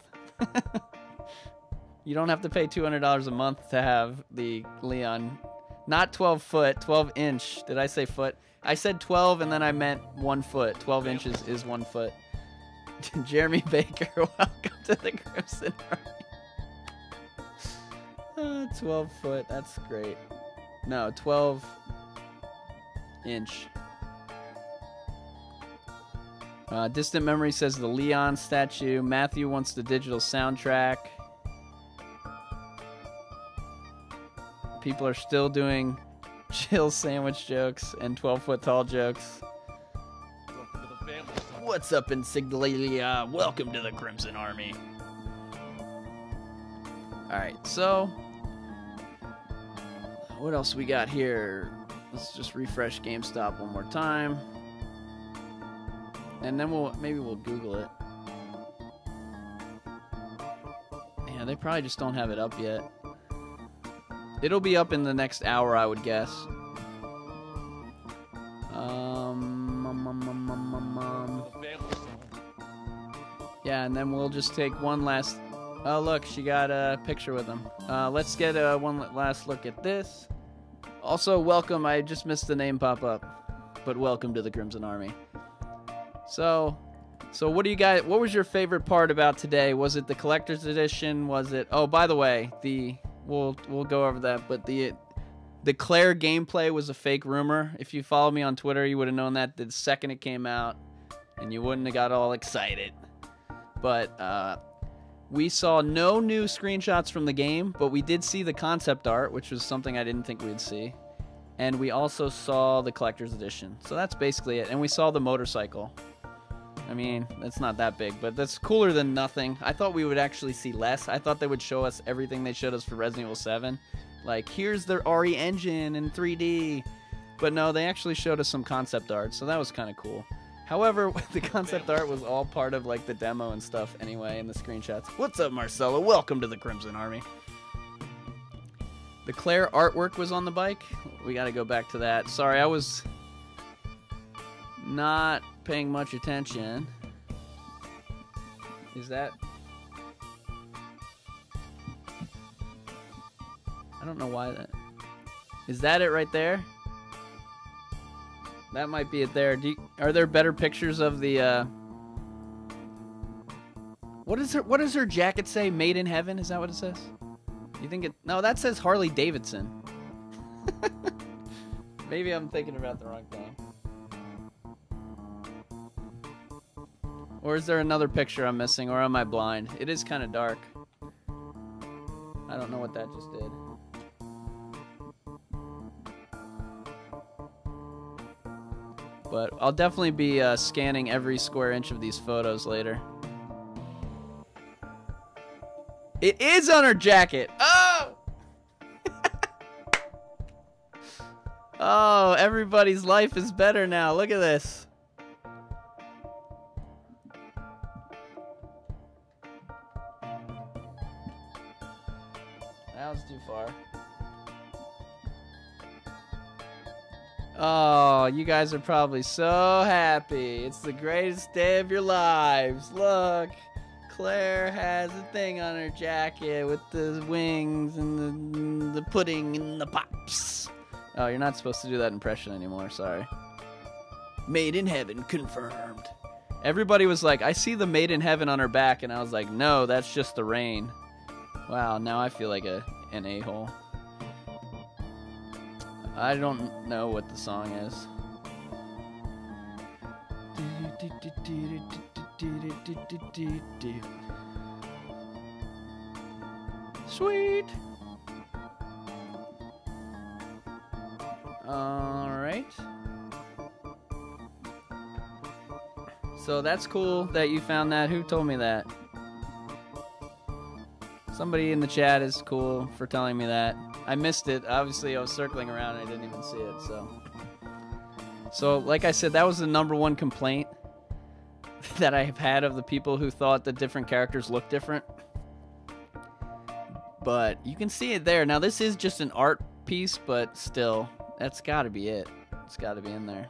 Speaker 1: You don't have to pay $200 a month to have the Leon. Not 12 foot, 12 inch. Did I say foot? I said 12 and then I meant 1 foot. 12 inches is 1 foot. Jeremy Baker, welcome to the Crimson Army. 12 foot, that's great. No, 12 inch. Distant Memory says the Leon statue. Matthew wants the digital soundtrack. People are still doing chill sandwich jokes and 12-foot tall jokes.
Speaker 2: Welcome to the family, son.
Speaker 1: What's up, Insignia? Welcome to the Crimson Army. Alright, so what else we got here? Let's just refresh GameStop one more time. And then maybe we'll Google it. Yeah, they probably just don't have it up yet. It'll be up in the next hour, I would guess. Yeah, and then we'll just take one last... Oh, look, she got a picture with him. Let's get one last look at this. Also, welcome. I just missed the name pop up. But welcome to the Crimson Army. So what do you guys... What was your favorite part about today? Was it the collector's edition? Was it... Oh, by the way, We'll go over that, but the Claire gameplay was a fake rumor. If you follow me on Twitter, you would have known that the second it came out, and you wouldn't have got all excited. But we saw no new screenshots from the game, but we did see the concept art, which was something I didn't think we'd see. And we also saw the collector's edition. So that's basically it. And we saw the motorcycle. I mean, it's not that big, but that's cooler than nothing. I thought we would actually see less. I thought they would show us everything they showed us for Resident Evil 7. Like, here's their RE engine in 3D. But no, they actually showed us some concept art, so that was kind of cool. However, the concept art was all part of, like, the demo and stuff anyway, in the screenshots. What's up, Marcella? Welcome to the Crimson Army. The Claire artwork was on the bike. We got to go back to that. Sorry, I was not paying much attention. Is that... I don't know why that... Is that it right there? That might be it there. Are there better pictures of the... What does her jacket say? Made in Heaven? Is that what it says? You think it... No, that says Harley Davidson. Maybe I'm thinking about the wrong thing. Or is there another picture I'm missing, or am I blind? It is kind of dark. I don't know what that just did. But I'll definitely be scanning every square inch of these photos later. It is on her jacket! Oh! Oh, everybody's life is better now. Look at this. That was too far. Oh, you guys are probably so happy. It's the greatest day of your lives. Look, Claire has a thing on her jacket with the wings and the pudding and the pops. Oh, you're not supposed to do that impression anymore, sorry. Made in Heaven confirmed. Everybody was like, I see the Made in Heaven on her back, and I was like, no, that's just the rain. Wow, now I feel like an a-hole. I don't know what the song is. Sweet. Alright. So that's cool that you found that. Who told me that? Somebody in the chat is cool for telling me that. I missed it. Obviously, I was circling around and I didn't even see it, so... So, like I said, that was the #1 complaint. that I have had of the people who thought the different characters look different. But you can see it there. Now, this is just an art piece, but still, that's got to be it. It's got to be in there.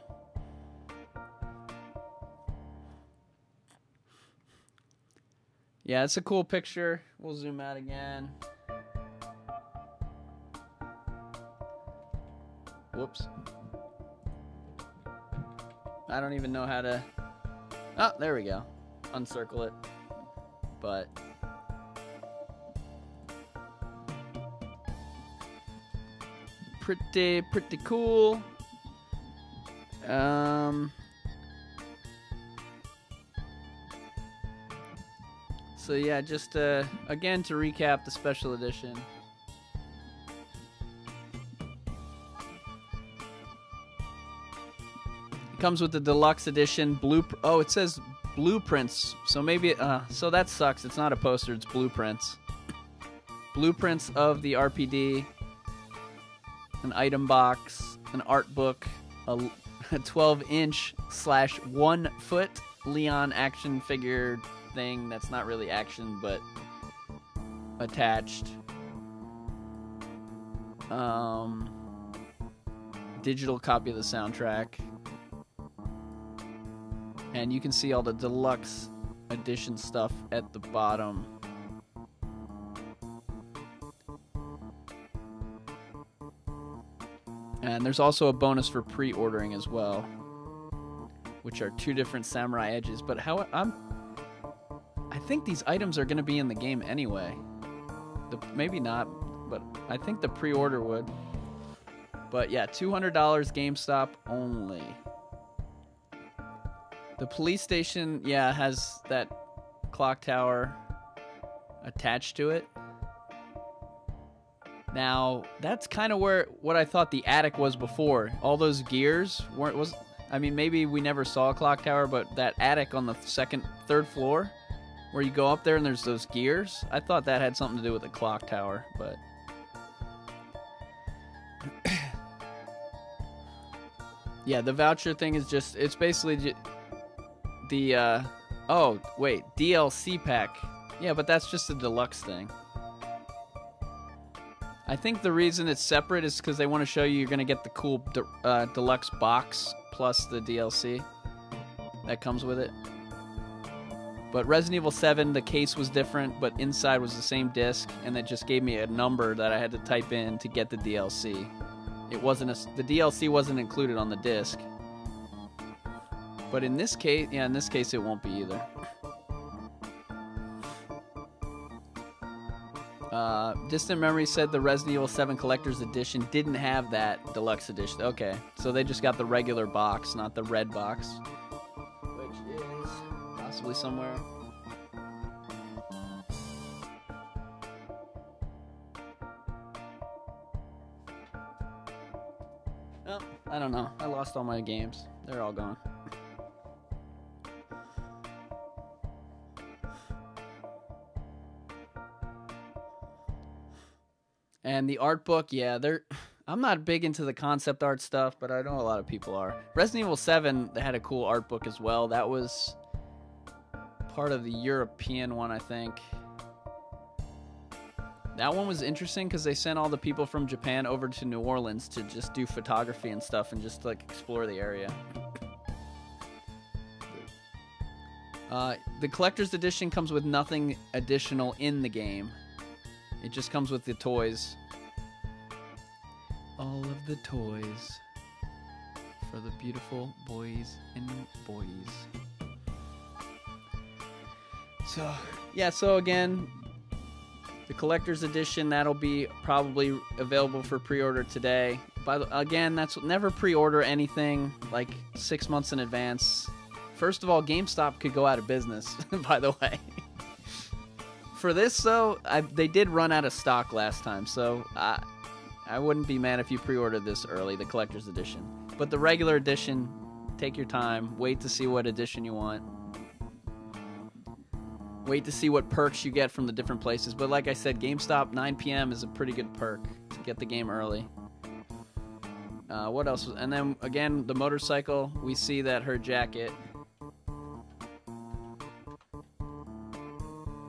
Speaker 1: Yeah, it's a cool picture. We'll zoom out again. Whoops. I don't even know how to... Oh, there we go. Uncircle it. But... pretty cool. So yeah, just again to recap the special edition. It comes with the deluxe edition oh, it says blueprints. So maybe so that sucks. It's not a poster, it's blueprints. Blueprints of the RPD, an item box, an art book, a 12-inch / 1 foot Leon action figure thing that's not really action but attached, digital copy of the soundtrack, and you can see all the deluxe edition stuff at the bottom. And there's also a bonus for pre-ordering as well, which are 2 different samurai edges. But I think these items are going to be in the game anyway. Maybe not, but I think the pre-order would. But yeah, $200 GameStop only. The police station, yeah, has that clock tower attached to it. Now, that's kind of what I thought the attic was before. All those gears I mean, maybe we never saw a clock tower, but that attic on the 2nd, 3rd floor, where you go up there and there's those gears, I thought that had something to do with the clock tower, but... yeah, the voucher thing is just, it's basically the, oh, wait, DLC pack. Yeah, but that's just a deluxe thing. I think the reason it's separate is because they want to show you you're going to get the cool deluxe box plus the DLC that comes with it. But Resident Evil 7, the case was different, but inside was the same disc, and it just gave me a number that I had to type in to get the DLC. It wasn't the DLC wasn't included on the disc. But in this case, yeah, in this case it won't be either. Distant Memory said the Resident Evil 7 Collector's Edition didn't have that deluxe edition. Okay, so they just got the regular box, not the red box, which is possibly somewhere. Oh, I don't know. I lost all my games. They're all gone. And the art book, yeah, I'm not big into the concept art stuff, but I know a lot of people are. Resident Evil 7, they had a cool art book as well. That was part of the European one, I think. That one was interesting because they sent all the people from Japan over to New Orleans to just do photography and stuff and just like explore the area. The collector's edition comes with nothing additional in the game. It just comes with the toys. All of the toys for the beautiful boys and boys. So, yeah, so again, the collector's edition, that'll be probably available for pre-order today. Again, that's never pre-order anything like 6 months in advance. First of all, GameStop could go out of business, by the way. For this, though, they did run out of stock last time, so I wouldn't be mad if you pre-ordered this early, the collector's edition. But the regular edition, take your time, wait to see what edition you want. Wait to see what perks you get from the different places. But like I said, GameStop 9 p.m. is a pretty good perk to get the game early. What else? And then, again, the motorcycle, we see that her jacket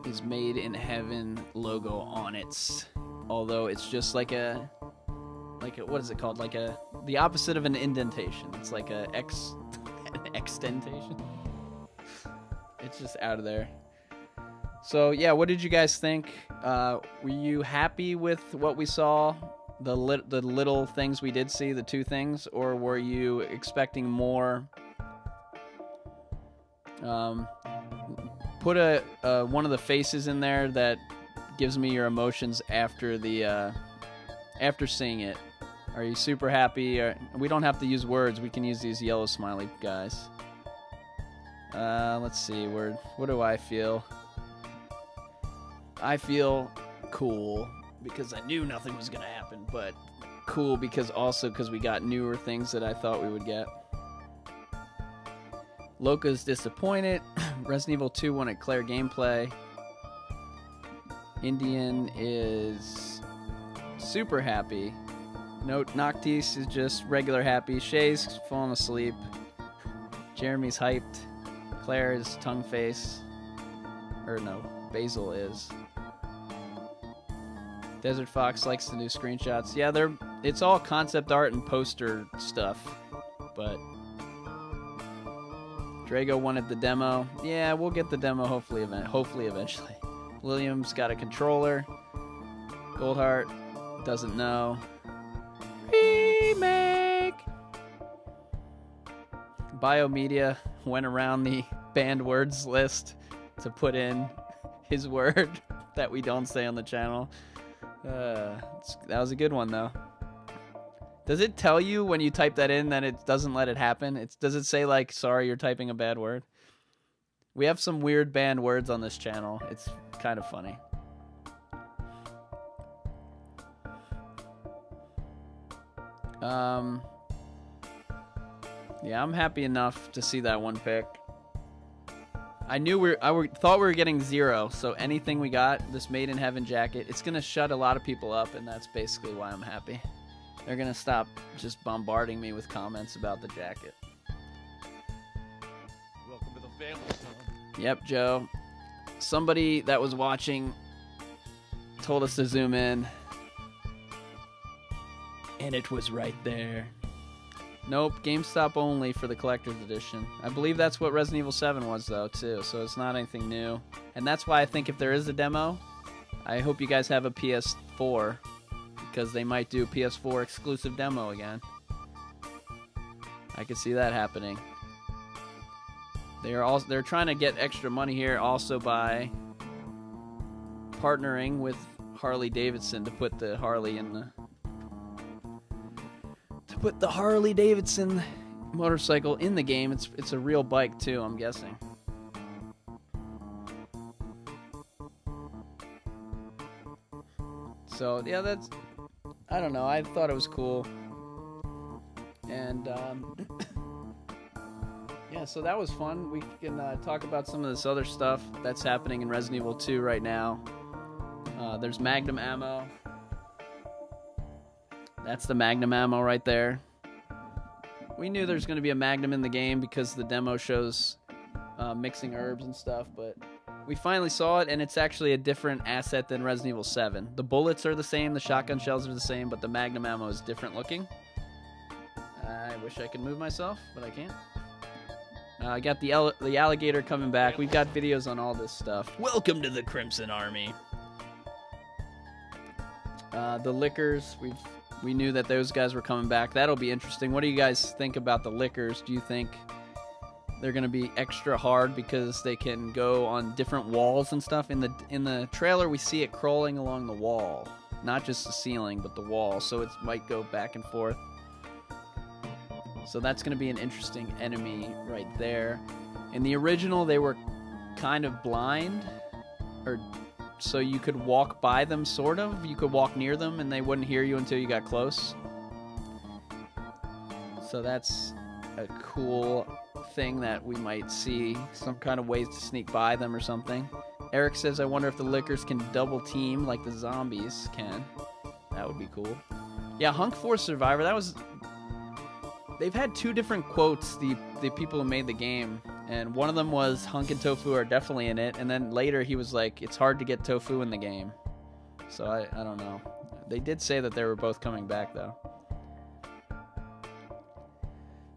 Speaker 1: his Made in Heaven logo on it. Although it's just like a what is it called? The opposite of an indentation. It's like an extentation. It's just out of there. So yeah, what did you guys think? Were you happy with what we saw? The little things we did see, the 2 things, or were you expecting more? Put one of the faces in there that gives me your emotions after after seeing it. Are you super happy? We don't have to use words. We can use these yellow smiley guys. Let's see. What do I feel? I feel cool because I knew nothing was gonna happen, but cool because we got newer things that I thought we would get. Loca's disappointed. Resident Evil 2 wanted Claire gameplay. Indian is super happy. Noctis is just regular happy. Shay's falling asleep. Jeremy's hyped. Claire is tongue face. Or no, Basil is. Desert Fox likes to do screenshots. Yeah, it's all concept art and poster stuff. But Drago wanted the demo. Yeah, we'll get the demo hopefully eventually. William's got a controller. Goldheart doesn't know. Remake! Biomedia went around the banned words list to put in his word that we don't say on the channel. That was a good one, though. Does it tell you when you type that in that it doesn't let it happen? Does it say, like, sorry, you're typing a bad word? We have some weird banned words on this channel. It's kind of funny. Yeah, I'm happy enough to see that one pick. I thought we were getting 0, so anything we got, this Made in Heaven jacket, it's gonna shut a lot of people up, and that's basically why I'm happy. They're gonna stop just bombarding me with comments about the jacket.
Speaker 2: Welcome to the family, son.
Speaker 1: Yep, Joe. Somebody that was watching told us to zoom in, and it was right there. Nope, GameStop only for the collector's edition. I believe that's what Resident Evil 7 was, though, too, so it's not anything new. And that's why I think if there is a demo, I hope you guys have a PS4, because they might do a PS4 exclusive demo again. I could see that happening. They're trying to get extra money here also by partnering with Harley Davidson to put the Harley in the Harley Davidson motorcycle in the game. It's a real bike too, I'm guessing. So yeah, I don't know. I thought it was cool, and yeah, so that was fun. We can talk about some of this other stuff that's happening in Resident Evil 2 right now. There's Magnum ammo. That's the Magnum ammo right there. We knew there's going to be a Magnum in the game because the demo shows mixing herbs and stuff, but we finally saw it, and it's actually a different asset than Resident Evil 7. The bullets are the same, the shotgun shells are the same, but the Magnum ammo is different looking. I wish I could move myself, but I can't. I got the alligator coming back. We've got videos on all this stuff. Welcome to the Crimson Army. The liquors, we knew that those guys were coming back. That'll be interesting. What do you guys think about the liquors? Do you think they're going to be extra hard because they can go on different walls and stuff? In the trailer, we see it crawling along the wall. Not just the ceiling, but the wall. So it might go back and forth. So that's going to be an interesting enemy right there. In the original, they were kind of blind, so you could walk by them, sort of. You could walk near them, and they wouldn't hear you until you got close. So that's a cool thing that we might see. Some kind of ways to sneak by them or something. Eric says, I wonder if the lickers can double team like the zombies can. That would be cool. Yeah, Hunk Force Survivor, that was... They've had two different quotes, the people who made the game. And one of them was Hunk and Tofu are definitely in it. And then later he was like, it's hard to get Tofu in the game. So I don't know. They did say that they were both coming back, though.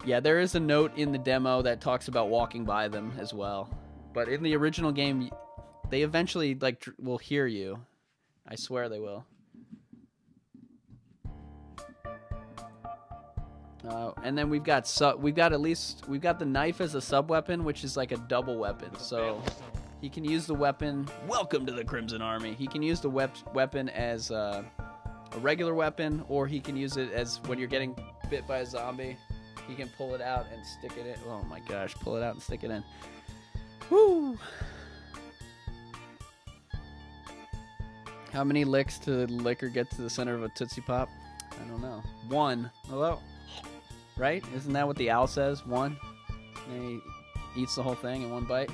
Speaker 1: Yeah, there is a note in the demo that talks about walking by them as well. But in the original game, they eventually like will hear you. I swear they will. And then we've got the knife as a sub weapon, which is like a double weapon. So he can use the weapon. Welcome to the Crimson Army. He can use the weapon as a regular weapon, or he can use it as when you're getting bit by a zombie. He can pull it out and stick it in. Oh my gosh, pull it out and stick it in. Woo! How many licks to liquor get to the center of a Tootsie Pop? I don't know. 1. Hello? Right? Isn't that what the owl says? 1? And he eats the whole thing in one bite.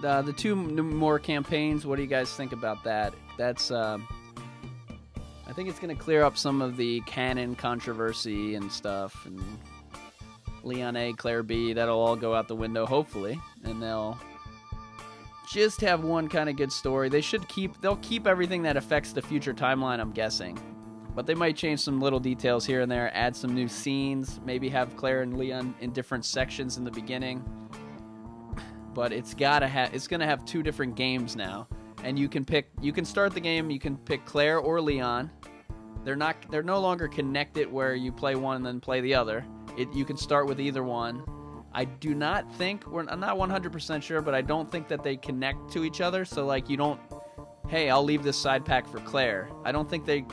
Speaker 1: The 2 more campaigns, what do you guys think about that? That's, I think it's going to clear up some of the canon controversy and stuff. And Leon A, Claire B, that'll all go out the window, hopefully. And they'll just have one kind of good story. They'll keep everything that affects the future timeline, I'm guessing. But they might change some little details here and there, add some new scenes, maybe have Claire and Leon in different sections in the beginning. But it's gonna have 2 different games now. And you can start the game, you can pick Claire or Leon. They're no longer connected where you play one and then play the other. You can start with either one. I do not think, I'm not 100% sure, but I don't think that they connect to each other. So like you don't, hey, I'll leave this side pack for Claire. I don't think they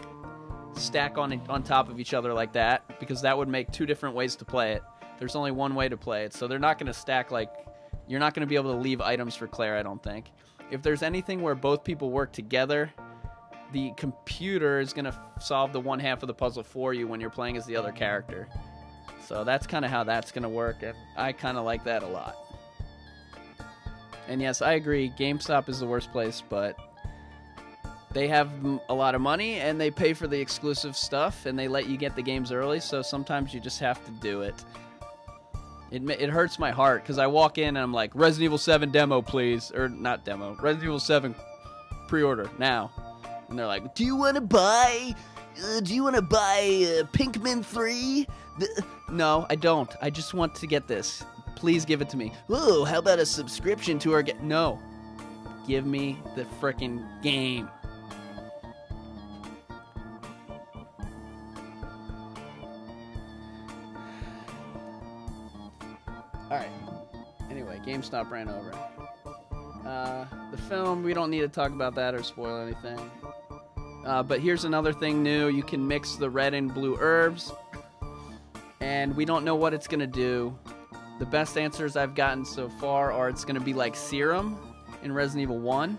Speaker 1: stack on top of each other like that, because that would make 2 different ways to play it. There's only one way to play it, so they're not going to stack like, you're not going to be able to leave items for Claire, I don't think. If there's anything where both people work together, the computer is going to solve the one half of the puzzle for you when you're playing as the other character. So that's kind of how that's going to work. I kind of like that a lot. And yes, I agree, GameStop is the worst place, but they have a lot of money, and they pay for the exclusive stuff, and they let you get the games early, so sometimes you just have to do it. It hurts my heart, because I walk in and I'm like, Resident Evil 7 demo, please. Or, not demo. Resident Evil 7 pre-order, now. And they're like, do you want to buy Pinkman 3? No, I don't. I just want to get this. Please give it to me. Whoa, how about a subscription to our No. Give me the frickin' game. Alright. Anyway, GameStop ran over. The film, we don't need to talk about that or spoil anything. But here's another thing new. You can mix the red and blue herbs. And we don't know what it's going to do. The best answers I've gotten so far are it's going to be like serum in Resident Evil 1.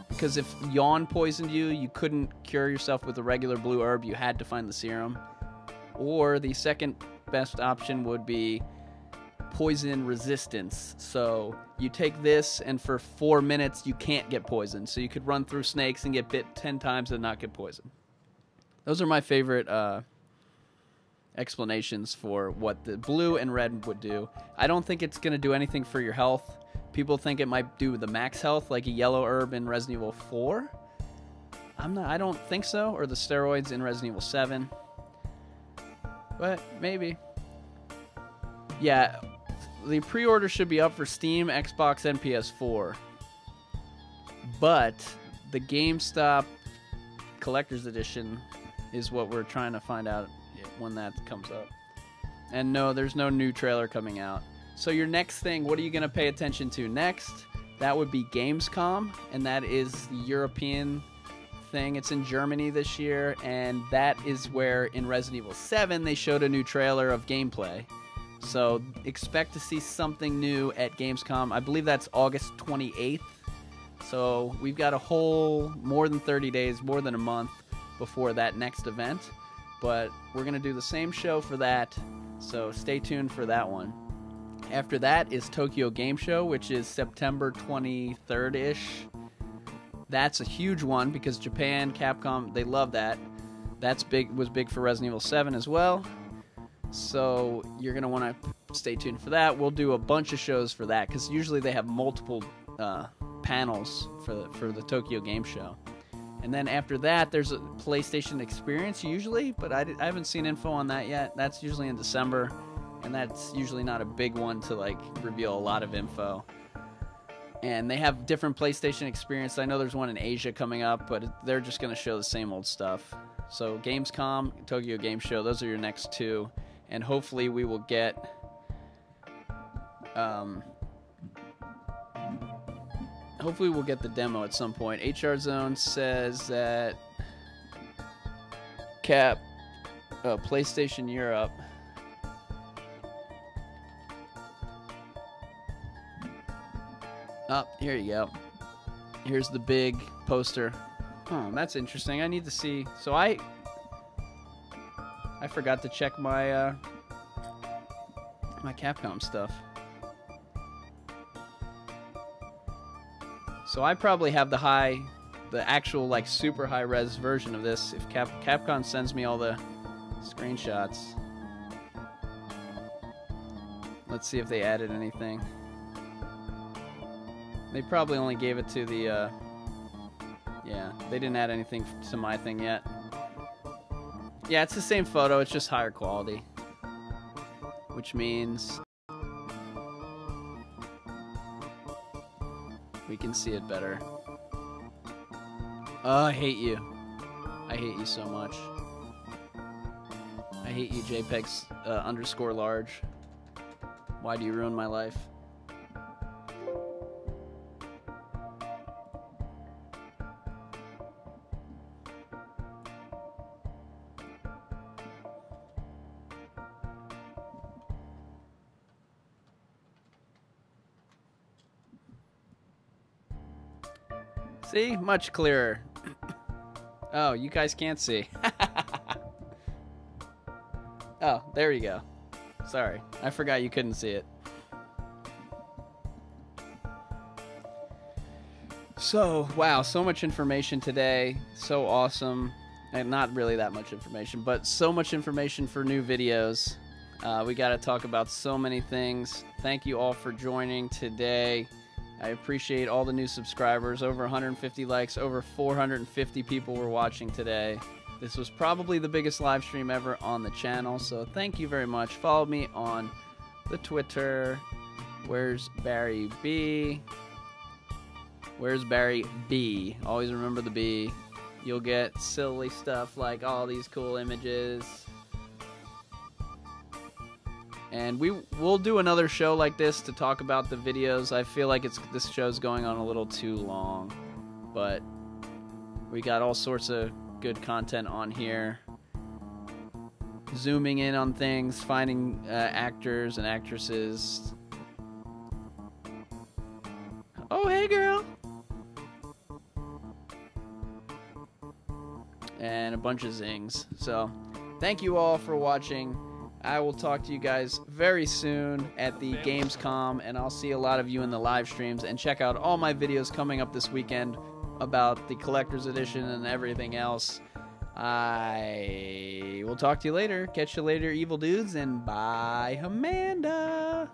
Speaker 1: Because if yawn poisoned you, you couldn't cure yourself with a regular blue herb. You had to find the serum. Or the second best option would be poison resistance. So you take this, and for 4 minutes you can't get poisoned. So you could run through snakes and get bit 10 times and not get poisoned. Those are my favorite explanations for what the blue and red would do. I don't think it's going to do anything for your health. People think it might do the max health like a yellow herb in Resident Evil 4. I don't think so. Or the steroids in Resident Evil 7. But maybe. Yeah, the pre-order should be up for Steam, Xbox, and PS4. But the GameStop Collector's Edition is what we're trying to find out when that comes up. And no, there's no new trailer coming out. So your next thing, what are you going to pay attention to next? That would be Gamescom, and that is the European thing. It's in Germany this year, and that is where in Resident Evil 7 they showed a new trailer of gameplay. So expect to see something new at Gamescom. I believe that's August 28th. So we've got a whole more than 30 days, more than a month before that next event. But we're going to do the same show for that, so stay tuned for that one. After that is Tokyo Game Show, which is September 23rd-ish. That's a huge one because Japan, Capcom, they love that. That's big. Was big for Resident Evil 7 as well. So you're going to want to stay tuned for that. We'll do a bunch of shows for that because usually they have multiple panels for the Tokyo Game Show. And then after that, there's a PlayStation Experience usually, but I haven't seen info on that yet. That's usually in December, and that's usually not a big one to like reveal a lot of info. And they have different PlayStation Experience. I know there's one in Asia coming up, but they're just going to show the same old stuff. So Gamescom, Tokyo Game Show, those are your next two. And hopefully we will get the demo at some point. HR Zone says that PlayStation Europe. Oh, here you go. Here's the big poster. Oh, that's interesting. I need to see. So I forgot to check my my Capcom stuff. So I probably have the actual like super high res version of this. If Capcom sends me all the screenshots. Let's see if they added anything. They probably only gave it to the, yeah, they didn't add anything to my thing yet. Yeah, it's the same photo, it's just higher quality. Which means we can see it better. Oh, I hate you. I hate you so much. I hate you, JPEGs _ large. Why do you ruin my life? See? Much clearer. Oh, you guys can't see. Oh, there you go. Sorry. I forgot you couldn't see it. So, wow, so much information today. So awesome. And not really that much information, but so much information for new videos. We got to talk about so many things. Thank you all for joining today. I appreciate all the new subscribers. Over 150 likes, over 450 people were watching today. This was probably the biggest live stream ever on the channel, so thank you very much. Follow me on the Twitter. Where's Barry B? Where's Barry B? Always remember the B. You'll get silly stuff like all these cool images. And we'll do another show like this to talk about the videos. I feel like this show's going on a little too long, but we got all sorts of good content on here. Zooming in on things, finding actors and actresses. Oh, hey, girl. And a bunch of zings. So, thank you all for watching. I will talk to you guys very soon at the Gamescom, and I'll see a lot of you in the live streams. And check out all my videos coming up this weekend about the Collector's Edition and everything else. I will talk to you later. Catch you later, evil dudes, and bye, Amanda.